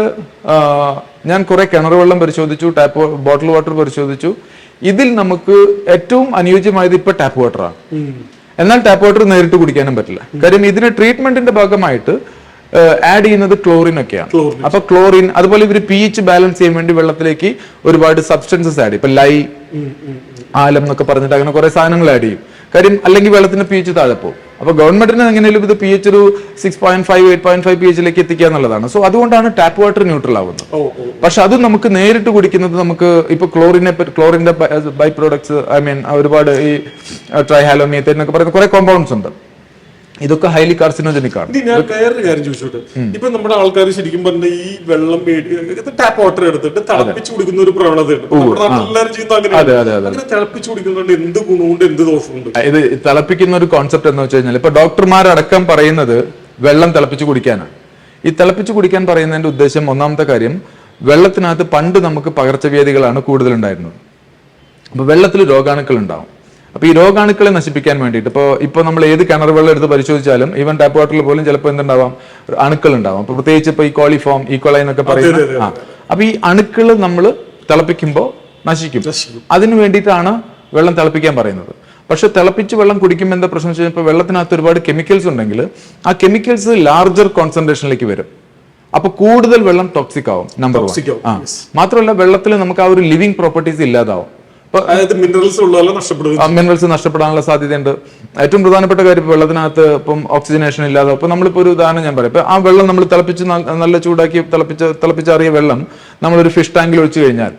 ഞാൻ കുറെ കിണർ വെള്ളം പരിശോധിച്ചു, ടാപ്പ് ബോട്ടിൽ വാട്ടർ പരിശോധിച്ചു. ഇതിൽ നമുക്ക് ഏറ്റവും അനുയോജ്യമായത് ഇപ്പൊ ടാപ്പ് വാട്ടർ ആണ്. എന്നാൽ ടാപ്പ് വാട്ടർ നേരിട്ട് കുടിക്കാനും പറ്റില്ല. കാര്യം ഇതിന് ട്രീറ്റ്മെന്റിന്റെ ഭാഗമായിട്ട് ആഡ് ചെയ്യുന്നത് ക്ലോറിൻ ഒക്കെയാണ്. അപ്പൊ ക്ലോറിൻ, അതുപോലെ ഇവര് pH ബാലൻസ് ചെയ്യാൻ വേണ്ടി വെള്ളത്തിലേക്ക് ഒരുപാട് സബ്സ്റ്റൻസസ് ആഡ് ചെയ്യും. ഇപ്പൊ ലൈ, ആലം എന്നൊക്കെ പറഞ്ഞിട്ട് അങ്ങനെ കുറെ സാധനങ്ങൾ ആഡ് ചെയ്യും. കാര്യം അല്ലെങ്കിൽ വെള്ളത്തിന്റെ pH താഴെ പോകും. അപ്പൊ ഗവൺമെന്റിന് എങ്ങനെയും ഇത് pH ഒരു 6.5, 8.5 pHയിലേക്ക് എത്തിക്കുക എന്നുള്ളതാണ്. സോ അതുകൊണ്ടാണ് ടാപ്പ് വാട്ടർ ന്യൂട്രൽ ആവുന്നത്. പക്ഷെ അത് നമുക്ക് നേരിട്ട് കുടിക്കുന്നത് നമുക്ക് ഇപ്പൊ ക്ലോറിന്റെ ബൈ പ്രോഡക്ട്സ്, ഒരുപാട് ഈ ട്രൈഹാലോമിയത്തേൻ എന്നൊക്കെ പറയുന്ന കുറെ കോമ്പൗണ്ട്സ് ഉണ്ട്. ഇതൊക്കെ ഹൈലി കാർസിനോജനിക് ആണ്. ഞാൻ വേറൊരു കാര്യം ചോദിച്ചോട്ടെ, ഇപ്പൊ നമ്മുടെ ആൾക്കാർ ശരിക്കും പറഞ്ഞ ഈ വെള്ളം ടാപ്പ് വാട്ടർ എടുത്തിട്ട് തിളപ്പിച്ച് കുടിക്കുന്ന ഒരു പ്രവണതയുണ്ട്. എല്ലാവരും ചെയ്യുന്ന അങ്ങനെ തിളപ്പിച്ച് കുടിക്കുന്നുണ്ട്. എന്ത് ഗുണമുണ്ട്, എന്ത് ദോഷമുണ്ട്? ഇത് തിളപ്പിക്കുന്ന ഒരു കോൺസെപ്റ്റ് എന്ന് വെച്ച് കഴിഞ്ഞാൽ ഇപ്പൊ ഡോക്ടർമാരടക്കം പറയുന്നത് വെള്ളം തിളപ്പിച്ച് കുടിക്കാനാണ്. ഈ തിളപ്പിച്ച് കുടിക്കാൻ പറയുന്നതിന്റെ ഉദ്ദേശം, ഒന്നാമത്തെ കാര്യം, വെള്ളത്തിനകത്ത് പണ്ട് നമുക്ക് പകർച്ചവ്യാധികളാണ് കൂടുതലുണ്ടായിരുന്നത്. അപ്പൊ വെള്ളത്തിൽ രോഗാണുക്കൾ ഉണ്ടാവും. അപ്പൊ ഈ രോഗാണുക്കളെ നശിപ്പിക്കാൻ വേണ്ടിയിട്ട് ഇപ്പൊ നമ്മൾ ഏത് കിണർ വെള്ളം എടുത്ത് പരിശോധിച്ചാലും ഈവൻ ടാപ്പ് വാട്ടറിൽ പോലും ചിലപ്പോൾ എന്തുണ്ടാവാം, അണുക്കൾ ഉണ്ടാവാം. അപ്പൊ പ്രത്യേകിച്ച് ഇപ്പൊ ഈ കോളിഫോം, ഈക്കോളൈ എന്നൊക്കെ പറയുന്നത്. അപ്പൊ ഈ അണുക്കൾ നമ്മൾ തിളപ്പിക്കുമ്പോൾ നശിക്കും. അതിനു വേണ്ടിയിട്ടാണ് വെള്ളം തിളപ്പിക്കാൻ പറയുന്നത്. പക്ഷെ തിളപ്പിച്ച് വെള്ളം കുടിക്കുമ്പോൾ എന്താ പ്രശ്നം വെച്ചാൽ ഇപ്പൊ വെള്ളത്തിനകത്ത് ഒരുപാട് കെമിക്കൽസ് ഉണ്ടെങ്കിൽ ആ കെമിക്കൽസ് ലാർജർ കോൺസെൻട്രേഷനിലേക്ക് വരും. അപ്പൊ കൂടുതൽ വെള്ളം ടോക്സിക് ആവും. നമ്പർ 1. മാത്രമല്ല വെള്ളത്തിൽ നമുക്ക് ആ ഒരു ലിവിങ് പ്രോപ്പർട്ടീസ് ഇല്ലാതാവും. മിനറൽസ് നഷ്ടപ്പെടാനുള്ള സാധ്യതയുണ്ട്. ഏറ്റവും പ്രധാനപ്പെട്ട കാര്യം വെള്ളത്തിനകത്ത് ഇപ്പം ഓക്സിജനേഷൻ ഇല്ലാതെ. അപ്പൊ നമ്മളിപ്പോ ഒരു ഉദാഹരണം ഞാൻ പറയാം. ഇപ്പൊ ആ വെള്ളം നമ്മൾ തിളപ്പിച്ച് നല്ല ചൂടാക്കി തിളപ്പിച്ചാറിയ വെള്ളം നമ്മളൊരു ഫിഷ് ടാങ്കിൽ ഒഴിച്ചു കഴിഞ്ഞാൽ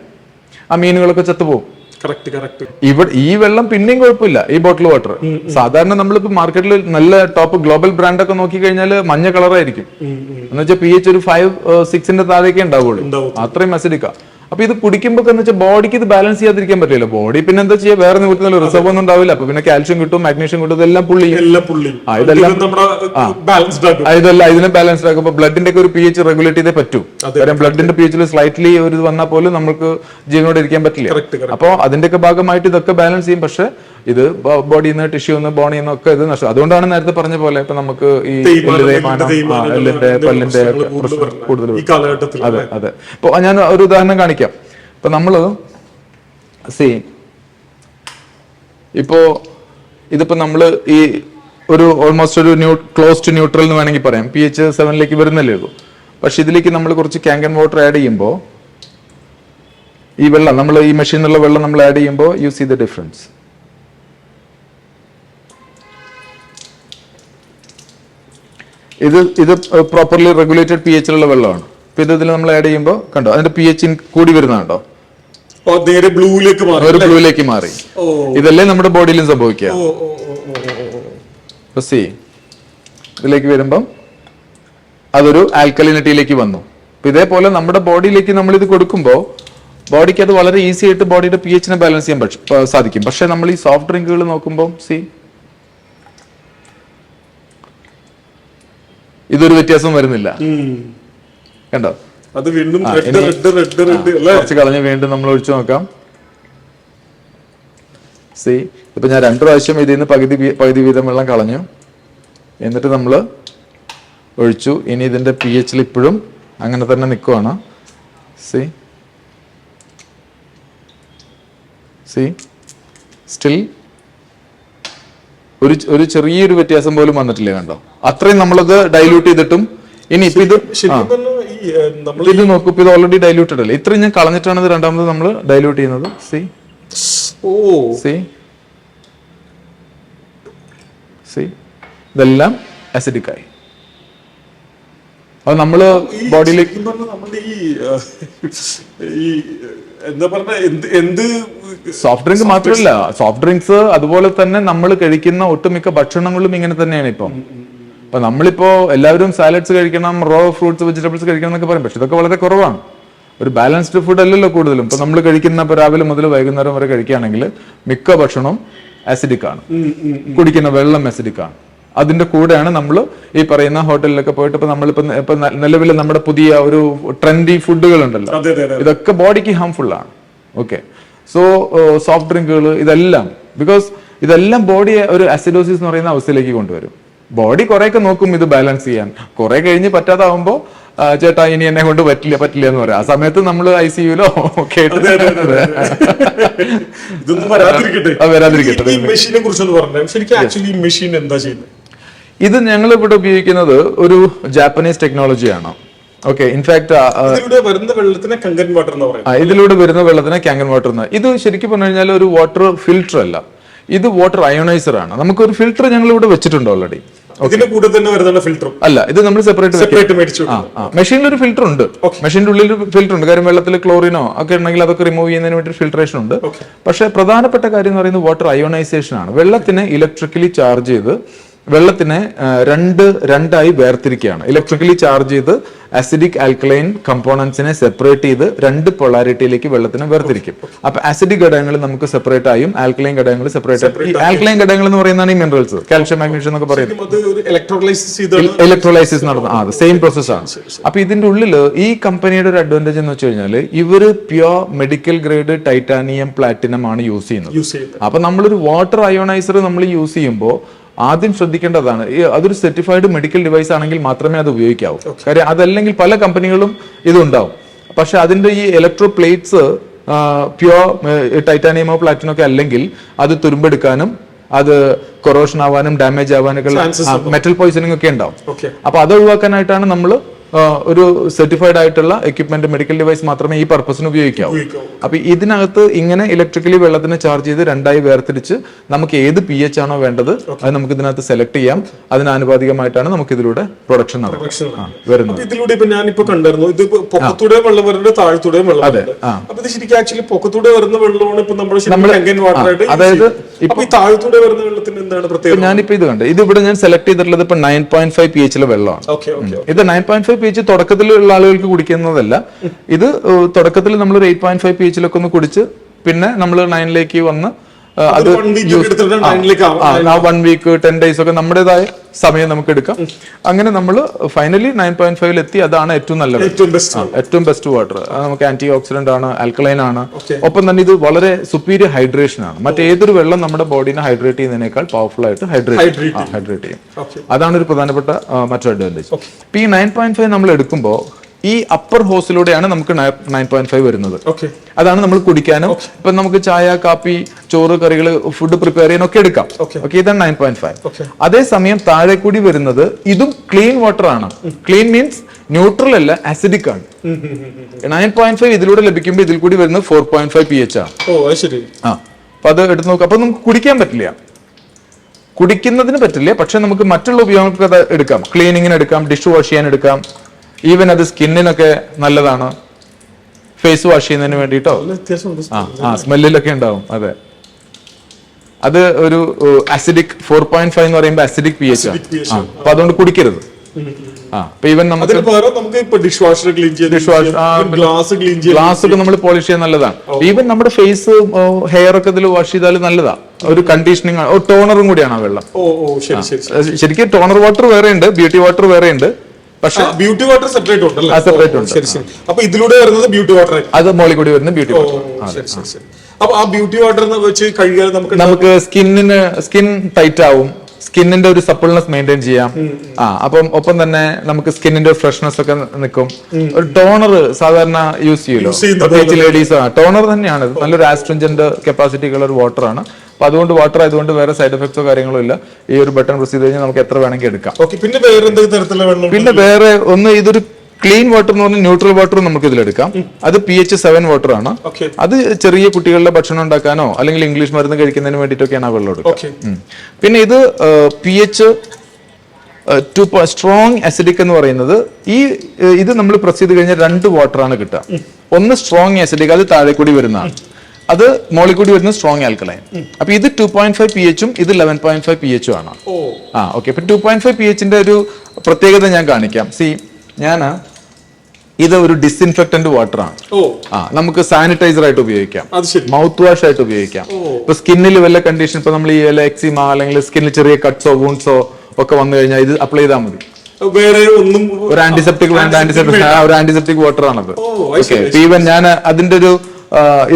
ആ മീനുകളൊക്കെ ചത്തുപോകും. കറക്റ്റ്. ഇവിടെ ഈ വെള്ളം പിന്നെയും കുഴപ്പമില്ല, ഈ ബോട്ടിൽ വാട്ടർ. സാധാരണ നമ്മളിപ്പോ മാർക്കറ്റിൽ നല്ല ടോപ്പ് ഗ്ലോബൽ ബ്രാൻഡ് ഒക്കെ നോക്കി കഴിഞ്ഞാൽ മഞ്ഞ കളറായിരിക്കും. എന്ന് വെച്ചാൽ pH ഒരു 5-6 താഴേക്ക് ഉണ്ടാവുള്ളൂ, അത്രയും അസിഡിക്കാ. അപ്പൊ ഇത് കുടിക്കുമ്പോൾ എന്ന് വെച്ചാൽ ബോഡിക്ക് ഇത് ബാലൻസ് ചെയ്യാതിരിക്കാൻ പറ്റില്ല. ബോഡി പിന്നെ എന്താ ചെയ്യുക, വേറെ നിവൃത്തിയുള്ള റിസർവ് ഒന്നും ഉണ്ടാവില്ല. അപ്പൊ പിന്നെ കാൽഷ്യം കിട്ടും, മാഗ്നീഷ്യം കിട്ടും, ഇതെല്ലാം പുള്ളി ഇതെല്ലാം ഇതിനെ ബാലൻസ്ഡ് ആക്കും. അപ്പൊ ബ്ലഡിന്റെ ഒക്കെ ഒരു pH റെഗുലേറ്റ് ചെയ്തേ പറ്റൂ. കാര്യം ബ്ലഡിന്റെ pHൽ സ്ലൈറ്റ്ലി ഒരു ഇത് വന്നാൽ പോലും നമുക്ക് ജീവനോട് ഇരിക്കാൻ പറ്റില്ല. അപ്പൊ അതിന്റെ ഒക്കെ ഭാഗമായിട്ട് ഇതൊക്കെ ബാലൻസ് ചെയ്യും. പക്ഷെ ഇത് ബോഡിയിൽ നിന്ന് ടിഷ്യൂ നിന്ന് ബോണിൽ നിന്ന് ഒക്കെ ഇത് നഷ്ടം. അതുകൊണ്ടാണ് നേരത്തെ പറഞ്ഞ പോലെ ഇപ്പൊ നമുക്ക് ഈ എല്ലിന്റെ പല്ലിന്റെ കൂടുതൽ. അതെ അതെ. ഇപ്പൊ ഞാൻ ഒരു ഉദാഹരണം കാണിക്കാം. ഇപ്പൊ നമ്മള് ഇപ്പോ ഇതിപ്പോ നമ്മള് ഈ ഒരു ഓൾമോസ്റ്റ് ഒരു ക്ലോസ് ടു ന്യൂട്രൽ എന്ന് വേണമെങ്കിൽ പറയാം. pH 7 വരുന്നല്ലേ ഉള്ളൂ. പക്ഷെ ഇതിലേക്ക് നമ്മൾ കുറച്ച് കാങ്കൻ വാട്ടർ ആഡ് ചെയ്യുമ്പോൾ ഈ വെള്ളം നമ്മൾ ഈ മെഷീനിലുള്ള വെള്ളം നമ്മൾ ആഡ് ചെയ്യുമ്പോൾ യു സീ ദ ഡിഫറൻസ്. ഇത് പ്രോപ്പർലി റെഗുലേറ്റഡ് pHലുള്ള വെള്ളമാണ്. ഇപ്പൊ ഇതിൽ നമ്മൾ ആഡ് ചെയ്യുമ്പോൾ കണ്ടോ അതിന്റെ pH കൂടി വരുന്നുണ്ടോ, ബ്ലൂയിലേക്ക് മാറി. ഇതല്ലേ നമ്മുടെ ബോഡിയിലും സംഭവിക്കുക. ഇതിലേക്ക് വരുമ്പം അതൊരു ആൽക്കലിനിറ്റിയിലേക്ക് വന്നു. അപ്പൊ ഇതേപോലെ നമ്മുടെ ബോഡിയിലേക്ക് നമ്മൾ ഇത് കൊടുക്കുമ്പോൾ ബോഡിക്ക് അത് വളരെ ഈസി ആയിട്ട് ബോഡിയുടെ pHനെ ബാലൻസ് ചെയ്യാൻ സാധിക്കും. പക്ഷെ നമ്മൾ ഈ സോഫ്റ്റ് ഡ്രിങ്കുകൾ നോക്കുമ്പോൾ ഇതൊരു വ്യത്യാസം വരുന്നില്ല, കണ്ടോ? അത് വീണ്ടും കുറച്ച് കളഞ്ഞ് വീണ്ടും നമ്മൾ ഒഴിച്ചു നോക്കാം. ഇപ്പൊ ഞാൻ 2 പ്രാവശ്യം ഇതിൽ നിന്ന് പകുതി വീതം വെള്ളം കളഞ്ഞു, എന്നിട്ട് നമ്മൾ ഒഴിച്ചു. ഇനി ഇതിന്റെ pHൽ ഇപ്പോഴും അങ്ങനെ തന്നെ നിൽക്കുവാണ്. സ്റ്റിൽ ഒരു ചെറിയൊരു വ്യത്യാസം പോലും വന്നിട്ടില്ല, കണ്ടോ? അത്രയും നമ്മളത് ഡൈല്യൂട്ട് ചെയ്തിട്ടും. ഇനി ഇപ്പൊ ഇത് നോക്കൂ, ഇപ്പൊ ഇത് ഓൾറെഡി ഡൈല്യൂട്ടഡ് അല്ലേ. ഇത്രയും ഞാൻ കളഞ്ഞിട്ടാണ് ഇത് രണ്ടാമത് നമ്മൾ ഡൈല്യൂട്ട് ചെയ്യുന്നത്. ഇതെല്ലാം അസിഡിക് ആയി. അത് നമ്മള് ബോഡിയിലേക്ക് സോഫ്റ്റ് ഡ്രിങ്ക് മാത്രമല്ല, സോഫ്റ്റ് ഡ്രിങ്ക്സ് അതുപോലെ തന്നെ നമ്മൾ കഴിക്കുന്ന ഒട്ടുമിക്ക ഭക്ഷണങ്ങളും ഇങ്ങനെ തന്നെയാണ് ഇപ്പം. അപ്പൊ നമ്മളിപ്പോ എല്ലാവരും സാലഡ്സ് കഴിക്കണം, റോ ഫ്രൂട്ട്സ് വെജിറ്റബിൾസ് കഴിക്കണം എന്നൊക്കെ പറയും. പക്ഷെ ഇതൊക്കെ വളരെ കുറവാണ്. ഒരു ബാലൻസ്ഡ് ഫുഡ് അല്ലല്ലോ കൂടുതലും. ഇപ്പൊ നമ്മൾ കഴിക്കുന്ന രാവിലെ മുതൽ വൈകുന്നേരം വരെ കഴിക്കുകയാണെങ്കിൽ മിക്ക ഭക്ഷണവും അസിഡിക് ആണ്, കുടിക്കുന്ന വെള്ളം അസിഡിക് ആണ്. അതിന്റെ കൂടെയാണ് നമ്മൾ ഈ പറയുന്ന ഹോട്ടലിലൊക്കെ പോയിട്ട് ഇപ്പൊ ഇപ്പൊ നിലവിൽ നമ്മുടെ പുതിയ ഒരു ട്രെൻഡി ഫുഡുകൾ ഉണ്ടല്ലോ, ഇതൊക്കെ ബോഡിക്ക് ഹാംഫുൾ ആണ്. ഓക്കെ, സോ സോഫ്റ്റ് ഡ്രിങ്കുകൾ ഇതെല്ലാം, ബിക്കോസ് ഇതെല്ലാം ബോഡിയെ ഒരു അസിഡോസിസ് എന്ന് പറയുന്ന അവസ്ഥയിലേക്ക് കൊണ്ടുവരും. ബോഡി കുറെയൊക്കെ നോക്കും ഇത് ബാലൻസ് ചെയ്യാൻ, കുറെ കഴിഞ്ഞ് പറ്റാതാവുമ്പോ ചേട്ടാ ഇനി എന്നെ കൊണ്ട് പറ്റില്ല എന്ന് പറയാം. ആ സമയത്ത് നമ്മൾ ICUലോ വരാതിരിക്കട്ടെ. ഇത് ഞങ്ങൾ ഇവിടെ ഉപയോഗിക്കുന്നത് ഒരു ജാപ്പനീസ് ടെക്നോളജിയാണ്. ഓക്കെ, ഇൻഫാക്ട് ഇതിലൂടെ വരുന്ന വെള്ളത്തിനെ കാങ്കൻ വാട്ടർ എന്ന്. ഇത് ശരിക്കും പറഞ്ഞു കഴിഞ്ഞാൽ ഒരു വാട്ടർ ഫിൽട്ടർ അല്ല, ഇത് വാട്ടർ അയോണൈസർ ആണ്. നമുക്കൊരു ഫിൽട്ടർ ഞങ്ങൾ ഇവിടെ വെച്ചിട്ടുണ്ട് ഓൾറെഡി. ഇതിന്റെ കൂടെ തന്നെ വരുന്ന ഫിൽറ്ററും അല്ല, ഇത് നമ്മൾ സെപ്പറേറ്റ് മേടിച്ചു. മെഷീനിൽ ഒരു ഫിൽറ്റർ ഉണ്ട്, മെഷീന്റെ ഉള്ളിൽ ഒരു ഫിൽറ്റർ ഉണ്ട്. കാര്യം വെള്ളത്തിൽ ക്ലോറിനോ ഒക്കെ ഉണ്ടെങ്കിൽ അതൊക്കെ റിമൂവ് ചെയ്യുന്നതിന് വേണ്ടി ഫിൽട്രേഷൻ ഉണ്ട്. പക്ഷെ പ്രധാനപ്പെട്ട കാര്യം എന്ന് പറയുന്നത് വാട്ടർ അയോണൈസേഷൻ ആണ്. വെള്ളത്തിനെ ഇലക്ട്രിക്കലി ചാർജ് ചെയ്ത് വെള്ളത്തിനെ രണ്ടായി വേർതിരിക്കുകയാണ്. ഇലക്ട്രിക്കലി ചാർജ് ചെയ്ത് അസിഡിക് ആൽക്കലൈൻ കമ്പോണൻസിനെ സെപ്പറേറ്റ് ചെയ്ത് 2 പൊളാരിറ്റിയിലേക്ക് വെള്ളത്തിനെ വേർതിരിക്കും. അപ്പൊ അസിഡിക് ഘടകങ്ങൾ നമുക്ക് സെപ്പറേറ്റ് ആയും ആൽക്കലൈൻ ഘടകങ്ങൾ സെപ്പറേറ്റ് ആയും. ഈ ആൽക്കലൈൻ ഘടകങ്ങൾ എന്ന് പറയുന്നതാണ് ഈ മിനറൽസ്, കാൽഷ്യം, മാഗ്നീഷ്യം എന്നൊക്കെ പറയുന്നത്. ഇലക്ട്രോലൈസിസ് നടന്ന സെയിം പ്രോസസ് ആണ്. അപ്പൊ ഇതിന്റെ ഉള്ളിൽ ഈ കമ്പനിയുടെ ഒരു അഡ്വാൻറ്റേജ് എന്ന് വെച്ച് കഴിഞ്ഞാൽ ഇവര് pure medical grade titanium platinum ആണ് യൂസ് ചെയ്യുന്നത്. അപ്പൊ നമ്മളൊരു വാട്ടർ അയോണൈസർ നമ്മൾ യൂസ് ചെയ്യുമ്പോൾ ആദ്യം ശ്രദ്ധിക്കേണ്ടതാണ്, അതൊരു സർട്ടിഫൈഡ് മെഡിക്കൽ ഡിവൈസ് ആണെങ്കിൽ മാത്രമേ അത് ഉപയോഗിക്കാവൂ. കാര്യം അതല്ലെങ്കിൽ പല കമ്പനികളും ഇതുണ്ടാവും. പക്ഷെ അതിന്റെ ഈ ഇലക്ട്രോ പ്ലേറ്റ്സ് പ്യോർ ടൈറ്റാനിയമോ പ്ലാറ്റിനോ ഒക്കെ അല്ലെങ്കിൽ അത് തുരുമ്പെടുക്കാനും അത് കൊറോഷൻ ആവാനും ഡാമേജ് ആവാനൊക്കെ മെറ്റൽ പോയിസണിങ് ഒക്കെ ഉണ്ടാവും. അപ്പൊ അത് ഒഴിവാക്കാനായിട്ടാണ് നമ്മൾ ഒരു സർട്ടിഫൈഡ് ആയിട്ടുള്ള എക്യുപ്മെന്റ് മെഡിക്കൽ ഡിവൈസ് മാത്രമേ ഈ പർപ്പസിന് ഉപയോഗിക്കാവൂ. അപ്പൊ ഇതിനകത്ത് ഇങ്ങനെ ഇലക്ട്രിക്കലി വെള്ളത്തിനെ ചാർജ് ചെയ്ത് രണ്ടായി വേർതിരിച്ച് നമുക്ക് ഏത് pH ആണോ വേണ്ടത് അത് നമുക്ക് ഇതിനകത്ത് സെലക്ട് ചെയ്യാം. അതിനാനുപാതികമായിട്ടാണ് നമുക്ക് ഇതിലൂടെ പ്രൊഡക്ഷൻ വരുന്നത്. ഇതിലൂടെ ഇപ്പൊ ഞാനിപ്പോ കണ്ടായിരുന്നു, ഇത് പൊക്കത്തൂടെ വെള്ളം വരുന്നുണ്ട്, താഴത്തൂടെ വെള്ളം വരുന്നുണ്ട്. അപ്പൊ ഇത് ശരിക്കും ആക്ച്വലി പൊക്കത്തൂടെ വരുന്ന വെള്ളമാണ് ഇപ്പൊ നമ്മുടെ വാട്ടർ ആയിട്ട്. അതായത് ഈ താഴത്തൂടെ വരുന്ന വെള്ളത്തിന് എന്താണ് പ്രത്യേകത? ഞാനിപ്പോ ഇത് കണ്ടത്, ഇത് ഇവിടെ ഞാൻ സെലക്ട് ചെയ്തിട്ടുള്ളത് ഇപ്പൊ 9.5 pH വെള്ളമാണ്. ഇത് 9.5 pH തുടക്കത്തിലുള്ള ആളുകൾക്ക് കുടിക്കുന്നതല്ല. ഇത് തുടക്കത്തിൽ നമ്മൾ ഒരു 8.5 pH ഒന്ന് കുടിച്ച് പിന്നെ നമ്മൾ 9ലേക്ക് വന്ന് അത് 1 വീക്ക് 10 ഡേയ്സ് ഒക്കെ നമ്മുടേതായ സമയം നമുക്ക് എടുക്കാം. അങ്ങനെ നമ്മൾ ഫൈനലി 9.5 എത്തി. അതാണ് ഏറ്റവും നല്ലത്, ഏറ്റവും ബെസ്റ്റ് വാട്ടർ. നമുക്ക് ആന്റി ഓക്സിഡന്റ് ആണ്, ആൽക്കലൈൻ ആണ്, ഒപ്പം തന്നെ ഇത് വളരെ സുപ്പീരിയർ ഹൈഡ്രേഷൻ ആണ്. മറ്റേതൊരു വെള്ളം നമ്മുടെ ബോഡീനെ ഹൈഡ്രേറ്റ് ചെയ്യുന്നതിനേക്കാൾ പവർഫുൾ ആയിട്ട് ഹൈഡ്രേറ്റ് ചെയ്യും. അതാണ് ഒരു പ്രധാനപ്പെട്ട മറ്റൊരു അഡ്വാൻറ്റേജ്. ഇപ്പൊ ഈ 9.5 നമ്മൾ എടുക്കുമ്പോൾ ഈ അപ്പർ ഹോസിലൂടെയാണ് നമുക്ക് 9.5 വരുന്നത്. അതാണ് നമ്മൾ കുടിക്കാനും ഇപ്പൊ നമുക്ക് ചായ, കാപ്പി, ചോറ്, കറികൾ, ഫുഡ് പ്രിപ്പയർ ചെയ്യാനൊക്കെ എടുക്കാം. ഇതാണ് 9.5. അതേസമയം താഴെ കൂടി വരുന്നത് ഇതും ക്ലീൻ വാട്ടർ ആണ്. ക്ലീൻ മീൻസ് ന്യൂട്രൽ അല്ല, അസിഡിക് ആണ്. 9.5 ഇതിലൂടെ ലഭിക്കുമ്പോൾ ഇതിൽ കൂടി വരുന്നത് 4.5 pH ആണ്. അപ്പൊ അത് എടുത്ത് നോക്കാം. അപ്പൊ നമുക്ക് കുടിക്കാൻ പറ്റില്ല, കുടിക്കുന്നതിന് പറ്റില്ല, പക്ഷെ നമുക്ക് മറ്റുള്ള ഉപയോഗങ്ങൾക്ക് അത് എടുക്കാം. ക്ലീനിങ്ങിന് എടുക്കാം, ഡിഷ് വാഷ് ചെയ്യാൻ എടുക്കാം, ഈവൻ അത് സ്കിന്നിനൊക്കെ നല്ലതാണ്, ഫേസ് വാഷ് ചെയ്യുന്നതിന് വേണ്ടിട്ടോ. സ്മെല്ലിലൊക്കെ ഉണ്ടാവും. അതെ, അത് ഒരു അസിഡിക് 4.5 എന്ന് പറയുമ്പോൾ അസിഡിക് pH ആണ്. അപ്പൊ അതുകൊണ്ട് കുടിക്കരുത്. ഈവൻ നമുക്ക് ഗ്ലാസ് ഒക്കെ നമ്മൾ പോളിഷ് ചെയ്യാൻ നല്ലതാണ്. ഈവൻ നമ്മുടെ ഫേസ്, ഹെയർ ഒക്കെ ഇതിൽ വാഷ് ചെയ്താൽ നല്ലതാ. ഒരു കണ്ടീഷനിങ്, ടോണറും കൂടിയാണ് ആ വെള്ളം. ശരിക്കും ടോണർ വാട്ടർ വേറെ ഉണ്ട്, ബ്യൂട്ടി വാട്ടർ വേറെ ഉണ്ട്. പക്ഷേ ബ്യൂട്ടി വാട്ടർ സെപ്പറേറ്റ് ഉണ്ടല്ലോ. സെപ്പറേറ്റ് ഉണ്ട്. അപ്പൊ ഇതിലൂടെ വരുന്നത് ബ്യൂട്ടി വാട്ടർ, അത് മോളിൽ കൂടി വരുന്ന ബ്യൂട്ടി വാട്ടർ. അപ്പൊ ആ ബ്യൂട്ടി വാട്ടർ വെച്ച് കഴുകിയാൽ നമുക്ക് സ്കിൻ ടൈറ്റ് ആവും, സ്കിന്നിന്റെ ഒരു സപ്പിൾനെസ് മെയിൻറ്റെയിൻ ചെയ്യാം. അപ്പം ഒപ്പം തന്നെ നമുക്ക് സ്കിന്നിന്റെ ഫ്രഷ്നെസ് ഒക്കെ നിൽക്കും. ഒരു ടോണർ സാധാരണ യൂസ് ചെയ്യുമല്ലോ, പ്രത്യേകിച്ച് ലേഡീസ്. ടോണർ തന്നെയാണ്, നല്ലൊരു ആസ്ട്രിഞ്ചന്റ് കപ്പാസിറ്റിക്കുള്ള ഒരു വാട്ടർ ആണ്. അപ്പൊ അതുകൊണ്ട് വാട്ടർ ആയതുകൊണ്ട് വേറെ സൈഡ് എഫക്ട്സോ കാര്യങ്ങളോ ഇല്ല. ഈ ഒരു ബട്ടൺ പ്രസ് ചെയ്ത് കഴിഞ്ഞാൽ നമുക്ക് എത്ര വേണമെങ്കിൽ എടുക്കാം. പിന്നെ വേറെ ഒന്ന്, ഇതൊരു ക്ലീൻ വാട്ടർ എന്ന് പറഞ്ഞാൽ ന്യൂട്രൽ വാട്ടർ നമുക്ക് ഇതിലെടുക്കാം. അത് pH 7 വാട്ടർ ആണ്. അത് ചെറിയ കുട്ടികളുടെ ഭക്ഷണം ഉണ്ടാക്കാനോ അല്ലെങ്കിൽ ഇംഗ്ലീഷ് മരുന്ന് കഴിക്കുന്നതിന് വേണ്ടിയിട്ടൊക്കെയാണ് ആ വെള്ളം എടുക്കുക. പിന്നെ ഇത് pH 2 സ്ട്രോങ് അസിഡിക് എന്ന് പറയുന്നത്, ഇത് നമ്മൾ പ്രസ് ചെയ്ത് കഴിഞ്ഞാൽ 2 വാട്ടറാണ് കിട്ടുക. ഒന്ന് സ്ട്രോങ് അസിഡിക്, അത് താഴെ കൂടി വരുന്നതാണ്. അത് മോളിൽ കൂടി വരുന്ന സ്ട്രോങ് ആൽക്കലൈൻ. അപ്പൊ ഇത് 2.5 pH ഇത് 11.5 pH ആണ്. ഓക്കെ. ഇപ്പൊ 2.5 pHന്റെ ഒരു പ്രത്യേകത ഞാൻ കാണിക്കാം. ഞാൻ ഇത് ഒരു ഡിസ്ഇൻഫെക്ടന്റ് വാട്ടർ ആണ്. നമുക്ക് സാനിറ്റൈസർ ആയിട്ട് ഉപയോഗിക്കാം, മൗത്ത് വാഷ് ആയിട്ട് ഉപയോഗിക്കാം. ഇപ്പൊ സ്കിന്നിൽ വല്ല കണ്ടീഷൻ, ഇപ്പൊ നമ്മൾ ഈ എക്സിമ അല്ലെങ്കിൽ സ്കിന്നിൽ ചെറിയ കട്ട്സോ വൂൺസോ ഒക്കെ വന്നു കഴിഞ്ഞാൽ ഇത് അപ്ലൈ ചെയ്താൽ മതി. വേറെ ഒന്നും ഒരു ആന്റിസെപ്റ്റിക് വാട്ടർ ആണത്. ഈവൻ ഞാൻ അതിന്റെ ഒരു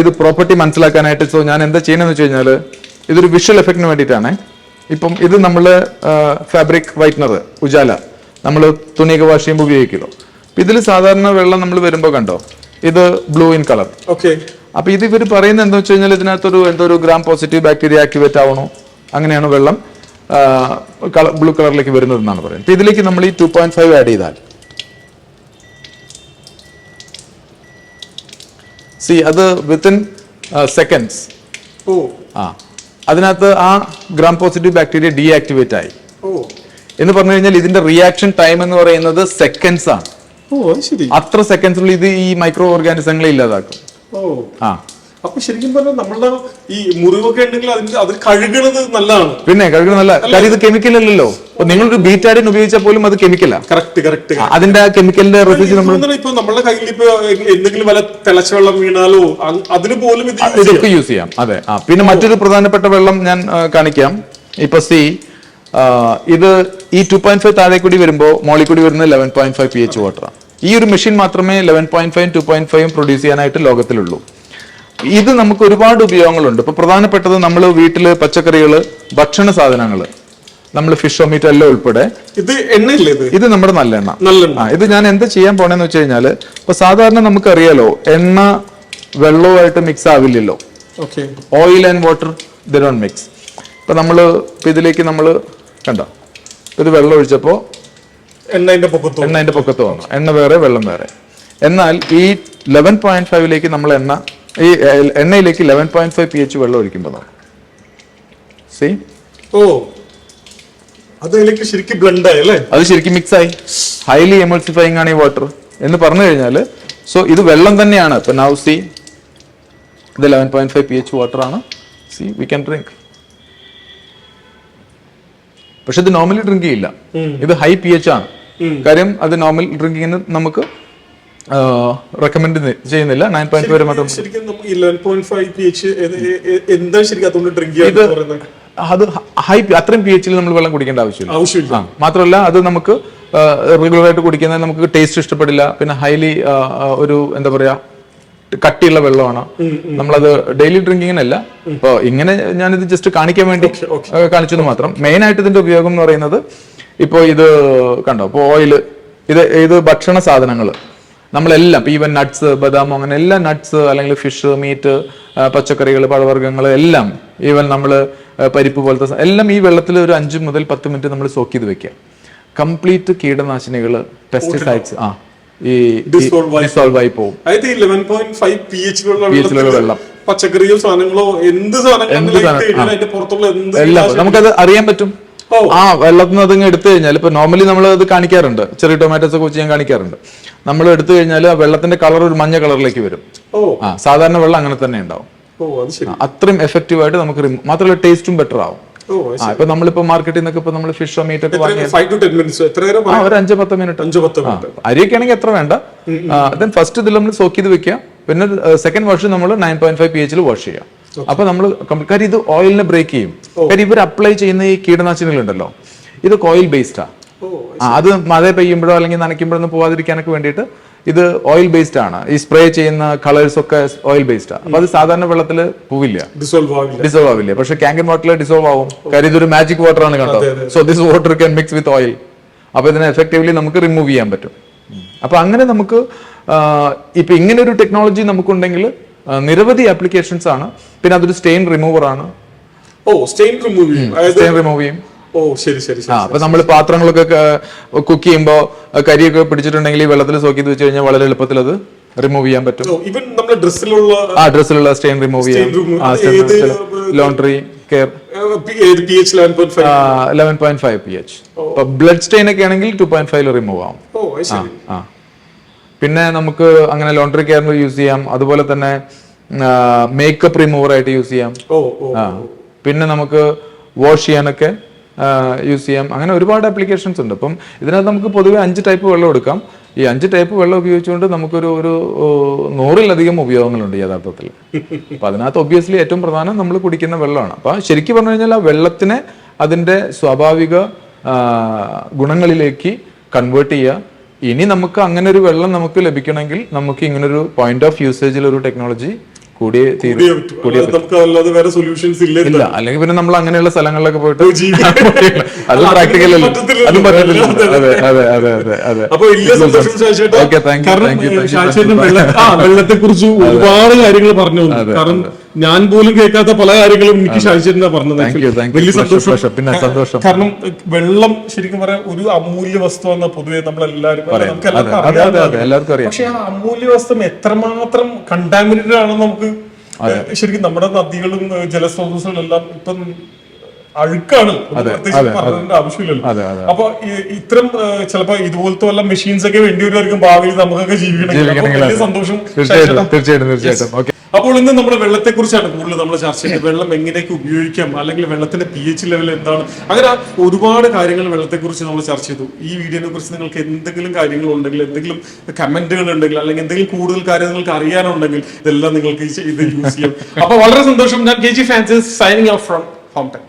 ഇത് പ്രോപ്പർട്ടി മനസ്സിലാക്കാനായിട്ട് ഞാൻ എന്താ ചെയ്യുന്നതെന്ന് വെച്ച് കഴിഞ്ഞാൽ, ഇതൊരു വിഷ്വൽ എഫക്റ്റിന് വേണ്ടിയിട്ടാണ്. ഇപ്പം ഇത് നമ്മള് ഫാബ്രിക് വൈറ്റ്നർ ഉജാല നമ്മൾ തുണിയൊക്കെ വാഷ് ചെയ്യുമ്പോൾ ഉപയോഗിക്കുമല്ലോ. ഇതിൽ സാധാരണ വെള്ളം നമ്മൾ വരുമ്പോൾ കണ്ടോ, ഇത് ബ്ലൂ ഇൻ കളർ. അപ്പൊ ഇത് ഇവർ പറയുന്നത് എന്താ വെച്ച് കഴിഞ്ഞാൽ, ഇതിനകത്തൊരു ഒരു ഗ്രാം പോസിറ്റീവ് ബാക്ടീരിയ ആക്ടിവേറ്റ് ആവണോ, അങ്ങനെയാണ് വെള്ളം ബ്ലൂ കളറിലേക്ക് വരുന്നത് എന്നാണ് പറയുന്നത്. ഇതിലേക്ക് നമ്മൾ ഈ 2.5 ആഡ് ചെയ്താൽ അത് വിത്തിൻ സെക്കൻഡ്സ് അതിനകത്ത് ആ ഗ്രാം പോസിറ്റീവ് ബാക്ടീരിയ ഡീആക്ടിവേറ്റ് ആയി എന്ന് പറഞ്ഞു കഴിഞ്ഞാൽ ഇതിന്റെ റിയാക്ഷൻ ടൈം എന്ന് പറയുന്നത് സെക്കൻഡ്സ് ആണ്. അത്ര സെക്കൻഡ്സിൽ ഇത് ഈ മൈക്രോ ഓർഗാനിസങ്ങളെ ഇല്ലാതാക്കും. അപ്പൊ ശരിക്കും പറഞ്ഞാൽ നമ്മളുടെ ഈ മുറിവൊക്കെ ഉണ്ടെങ്കിൽ അത് കഴുകണത് നല്ലതാണ്. പിന്നെ കഴുകണത് നല്ല കാര്യം, ഇത് കെമിക്കൽ അല്ലല്ലോ. നിങ്ങളൊരു ബീറ്റാഡിൻ ഉപയോഗിച്ചാൽ പോലും അത് കെമിക്കലാ. കറക്റ്റ്. അതിന്റെ കെമിക്കലിന്റെ റെസിഡ്യൂ ഇപ്പൊ നമ്മുടെ കയ്യിൽ ഇപ്പൊ എന്തെങ്കിലും വല്ല തിളച്ച വെള്ളം വീണാലോ അതിന് പോലും ഇതൊക്കെ യൂസ് ചെയ്യാം. അതെ. പിന്നെ മറ്റൊരു പ്രധാനപ്പെട്ട വെള്ളം ഞാൻ കാണിക്കാം. ഇപ്പൊ ഇത് ഈ 2.5 താഴെ കൂടി വരുമ്പോൾ മോളിൽ കൂടി വരുന്നത് 11.5 pH വാട്ടറാണ്. ഈ ഒരു മെഷീൻ മാത്രമേ 11.5 2.5 പ്രൊഡ്യൂസ് ചെയ്യാനായിട്ട് ലോകത്തിലുള്ളൂ. ഇത് നമുക്ക് ഒരുപാട് ഉപയോഗങ്ങളുണ്ട്. ഇപ്പൊ പ്രധാനപ്പെട്ടത് നമ്മൾ വീട്ടില് പച്ചക്കറികള്, ഭക്ഷണ സാധനങ്ങള്, നമ്മൾ ഫിഷോ മീറ്റ് എല്ലാം ഉൾപ്പെടെ ഇത് എണ്ണയില്ലേ, ഇത് നമ്മുടെ നല്ല എണ്ണ. ഇത് ഞാൻ എന്താ ചെയ്യാൻ പോണെന്ന് വെച്ച് കഴിഞ്ഞാല്, ഇപ്പൊ സാധാരണ നമുക്കറിയാലോ എണ്ണ വെള്ളവുമായിട്ട് മിക്സ് ആവില്ലല്ലോ. Oil and water they don't mix. ഇപ്പൊ ഇതിലേക്ക് നമ്മള് കണ്ടോ, ഇത് വെള്ളം ഒഴിച്ചപ്പോ എണ്ണ പൊക്കത്തുമാണ്, എണ്ണ വേറെ വെള്ളം വേറെ. എന്നാൽ ഈ 11.5 നമ്മൾ എണ്ണയിലേക്ക് 11.5 pH വെള്ളം ഒഴിക്കുമ്പോൾ സി അതിലേക്ക് ശരിക്കും ബ്ലെൻഡ് ആയി അല്ലേ, അത് ശരിക്കും മിക്സ് ആയി, ഹൈലി എമൾസിഫൈങ് ആണ് ഈ വാട്ടർ എന്ന് പറഞ്ഞു കഴിഞ്ഞാൽ. സോ ഇത് വെള്ളം തന്നെയാണ്. ഇപ്പൊ നൗ സി ഇത് 11.5 pH വാട്ടർ ആണ്. C we can drink. പക്ഷെ ഇത് നോർമലി ഡ്രിങ്ക് ചെയ്യില്ല, ഇത് ഹൈ pH ആണ്. കാര്യം അത് നോർമൽ ഡ്രിങ്കിങ്ങിന് നമുക്ക് റെക്കമെൻഡ് ചെയ്യുന്നില്ല. 9.5 വരെ മാത്രം. ഇത് അത് ഹൈ അത്രയും pH നമ്മൾ വെള്ളം കുടിക്കേണ്ട ആവശ്യമില്ല. മാത്രമല്ല അത് നമുക്ക് റെഗുലർ ആയിട്ട് കുടിക്കുന്നത് നമുക്ക് ടേസ്റ്റ് ഇഷ്ടപ്പെടില്ല. പിന്നെ ഹൈലി ഒരു എന്താ പറയാ കട്ടിയുള്ള വെള്ളമാണ്. നമ്മളത് ഡെയിലി ഡ്രിങ്കിങ്ങിനല്ല. ഇപ്പൊ ഇങ്ങനെ ഞാനിത് ജസ്റ്റ് കാണിക്കാൻ വേണ്ടി കാണിച്ചത് മാത്രം. മെയിൻ ആയിട്ട് ഇതിന്റെ ഉപയോഗം എന്ന് പറയുന്നത് ഇപ്പൊ ഇത് കണ്ടോ, ഇപ്പൊ ഓയില്, ഇത് ഭക്ഷണ സാധനങ്ങൾ നമ്മളെല്ലാം ഈവൻ നട്ട്സ്, ബദാം, അങ്ങനെ എല്ലാ നട്ട്സ് അല്ലെങ്കിൽ ഫിഷ്, മീറ്റ്, പച്ചക്കറികൾ, പഴവർഗ്ഗങ്ങൾ എല്ലാം, ഈവൻ നമ്മൾ പരിപ്പ് പോലത്തെ എല്ലാം ഈ വെള്ളത്തിൽ ഒരു 5 മുതൽ 10 മിനിറ്റ് നമ്മൾ സോക്ക് ചെയ്ത് വെക്കുക. കംപ്ലീറ്റ് കീടനാശിനികൾ, പെസ്റ്റിസൈഡ്സ് ഈ ഡിസോൾവ് ആയി പോകും. വെള്ളം, പച്ചക്കറിയോ സാധനങ്ങളോ എന്ത് എല്ലാം നമുക്കത് അറിയാൻ പറ്റും. ആ വെള്ളത്തിൽ നിന്ന് അതങ്ങ് എടുത്തു കഴിഞ്ഞാൽ, ഇപ്പൊ നോർമലി നമ്മൾ അത് കാണിക്കാറുണ്ട്, ചെറിയ ടൊമാറ്റോസ് ഒക്കെ വെച്ച് ഞാൻ കാണിക്കാറുണ്ട്. നമ്മൾ എടുത്തു കഴിഞ്ഞാൽ ആ വെള്ളത്തിന്റെ കളർ ഒരു മഞ്ഞ കളറിലേക്ക് വരും. സാധാരണ വെള്ളം അങ്ങനെ തന്നെ ഉണ്ടാവും. അത്രയും എഫക്റ്റീവ് ആയിട്ട് നമുക്ക് മാത്രമല്ല ടേസ്റ്റും ബെറ്റർ ആവും. ഇപ്പൊ നമ്മളിപ്പോ മാർക്കറ്റിൽ നിന്നൊക്കെ ഇപ്പൊ നമ്മൾ ഫിഷോ മീറ്റ് ഒക്കെ വാങ്ങിയാൽ ഒരു 5-10 മിനിറ്റ്. അരിയൊക്കെ ആണെങ്കിൽ എത്ര വേണ്ട. ദെൻ ഫസ്റ്റ് ഇതിൽ നമ്മൾ സോക്ക് ചെയ്ത് വെക്കുക. പിന്നെ സെക്കൻഡ് വാഷ് നമ്മൾ 9.5 pH വാഷ് ചെയ്യാം. അപ്പൊ നമ്മൾ കാര്യം ഇത് ഓയിലിനെ ബ്രേക്ക് ചെയ്യും. കാര്യം ഇവർ അപ്ലൈ ചെയ്യുന്ന ഈ കീടനാശിനികൾ ഉണ്ടല്ലോ, ഇത് ഓയിൽ ബേസ്ഡാ. അത് മഴ പെയ്യുമ്പോഴോ അല്ലെങ്കിൽ നനയ്ക്കുമ്പോഴൊന്നും പോവാതിരിക്കാനൊക്കെ വേണ്ടിയിട്ട് ഇത് ഓയിൽ ബേസ്ഡ് ആണ്. ഈ സ്പ്രേ ചെയ്യുന്ന കളേഴ്സ് ഒക്കെ ഓയിൽ ബേസ്ഡ് ആണ്. അപ്പൊ അത് സാധാരണ വെള്ളത്തിൽ പോവില്ല, ഡിസോൾവ് ആവില്ല. പക്ഷെ ക്യാങ്കൻ വാട്ടറിൽ ഡിസോൾവ് ആവും. കാര്യം ഇതൊരു മാജിക് വാട്ടർ ആണ് കണ്ടോ. So this water can mix with oil. അപ്പൊ ഇതിനെ എഫക്റ്റീവ്ലി നമുക്ക് റിമൂവ് ചെയ്യാൻ പറ്റും. അപ്പൊ അങ്ങനെ നമുക്ക് ഇപ്പൊ ഇങ്ങനെ ഒരു ടെക്നോളജി നമുക്കുണ്ടെങ്കിൽ നിരവധി ആപ്ലിക്കേഷൻസ് ആണ്. പിന്നെ അതൊരു സ്റ്റെയിൻ റിമൂവർ ആണ്. സ്റ്റെയിൻ റിമൂവ് ചെയ്യും. അപ്പൊ നമ്മൾ പാത്രങ്ങളൊക്കെ കുക്ക് ചെയ്യുമ്പോ കരിയൊക്കെ പിടിച്ചിട്ടുണ്ടെങ്കിൽ ഈ വെള്ളത്തിൽ സോക്ക് ചെയ്ത് വെച്ച് കഴിഞ്ഞാൽ വളരെ എളുപ്പത്തിൽ അത് റിമൂവ് ചെയ്യാൻ പറ്റും. ഡ്രസ്സിലുള്ള സ്റ്റെയിൻ റിമൂവ് ചെയ്യാം. Laundry care 11.5 pH. Blood stain ഒക്കെ ആണെങ്കിൽ 2.5 റിമൂവ് ആവും. പിന്നെ നമുക്ക് അങ്ങനെ ലോണ്ടറി കെയറിന് യൂസ് ചെയ്യാം. അതുപോലെ തന്നെ മേക്കപ്പ് റിമൂവർ ആയിട്ട് യൂസ് ചെയ്യാം. പിന്നെ നമുക്ക് വാഷ് ചെയ്യാനൊക്കെ യൂസ് ചെയ്യാം. അങ്ങനെ ഒരുപാട് ആപ്ലിക്കേഷൻസ് ഉണ്ട്. അപ്പം ഇതിനകത്ത് നമുക്ക് പൊതുവെ 5 ടൈപ്പ് വെള്ളം എടുക്കാം. ഈ 5 ടൈപ്പ് വെള്ളം ഉപയോഗിച്ചുകൊണ്ട് നമുക്കൊരു 100-ലധികം ഉപയോഗങ്ങളുണ്ട് യഥാർത്ഥത്തിൽ. അപ്പൊ അതിനകത്ത് ഒബ്വിയസ്ലി ഏറ്റവും പ്രധാനം നമ്മൾ കുടിക്കുന്ന വെള്ളമാണ്. അപ്പൊ ശരിക്കും പറഞ്ഞു കഴിഞ്ഞാൽ ആ വെള്ളത്തിനെ അതിന്റെ സ്വാഭാവിക ഗുണങ്ങളിലേക്ക് കൺവേർട്ട് ചെയ്യുക. ഇനി നമുക്ക് അങ്ങനെ ഒരു വെള്ളം നമുക്ക് ലഭിക്കണമെങ്കിൽ നമുക്ക് ഇങ്ങനൊരു പോയിന്റ് ഓഫ് യൂസേജിൽ ഒരു ടെക്നോളജി കൂടിയേ ഇല്ല. അല്ലെങ്കിൽ പിന്നെ നമ്മൾ അങ്ങനെയുള്ള സ്ഥലങ്ങളിലൊക്കെ പോയിട്ട് അത് പ്രാക്ടിക്കൽ അല്ല, അതും പറ്റത്തില്ല. വെള്ളത്തെ കുറിച്ച് ഒരുപാട് കാര്യങ്ങൾ പറഞ്ഞു. കാരണം ഞാൻ പോലും കേൾക്കാത്ത പല കാര്യങ്ങളും എനിക്ക് ഷാജിച്ചേട്ടനാ പറഞ്ഞത്. വലിയ സന്തോഷം. കാരണം വെള്ളം ശരിക്കും പറയാൻ ഒരു അമൂല്യ വസ്തു എന്ന പൊതുവെ നമ്മളെല്ലാവരും എല്ലാവർക്കും അറിയാം. പക്ഷെ ആ അമൂല്യ വസ്തു എത്രമാത്രം കണ്ടാമിനേറ്റഡ് ആണെന്ന് നമുക്ക് ശരിക്കും നമ്മുടെ നദികളും ജലസ്രോതസ്സുകളും എല്ലാം ഇപ്പം അഴുക്കാണ്, പറഞ്ഞതിന്റെ ആവശ്യമില്ലല്ലോ. അപ്പൊ ഇത്തരം ചിലപ്പോ ഇതുപോലത്തെ വല്ല മെഷീൻസ് ഒക്കെ വേണ്ടി വരുമായിരിക്കും ഭാവിയിൽ നമുക്കൊക്കെ ജീവിക്കണമെങ്കിൽ. സന്തോഷം. തീർച്ചയായിട്ടും. അപ്പോൾ ഇന്ന് നമ്മുടെ വെള്ളത്തെ കുറിച്ചാണ് കൂടുതൽ നമ്മൾ ചർച്ച ചെയ്യുന്നത്. വെള്ളം എങ്ങനെയൊക്കെ ഉപയോഗിക്കാം, അല്ലെങ്കിൽ വെള്ളത്തിന്റെ pH ലെവൽ എന്താണ്, അങ്ങനെ ഒരുപാട് കാര്യങ്ങൾ വെള്ളത്തെ കുറിച്ച് നമ്മൾ ചർച്ച ചെയ്തു. ഈ വീഡിയോനെ കുറിച്ച് നിങ്ങൾക്ക് എന്തെങ്കിലും കാര്യങ്ങൾ ഉണ്ടെങ്കിൽ, എന്തെങ്കിലും കമന്റുകൾ ഉണ്ടെങ്കിൽ, അല്ലെങ്കിൽ എന്തെങ്കിലും കൂടുതൽ കാര്യം നിങ്ങൾക്ക് അറിയാനുണ്ടെങ്കിൽ ഇതെല്ലാം നിങ്ങൾക്ക് ഇത് യൂസ് ചെയ്യാം. അപ്പൊ വളരെ സന്തോഷം. ഞാൻ KG Francis signing off from fountain.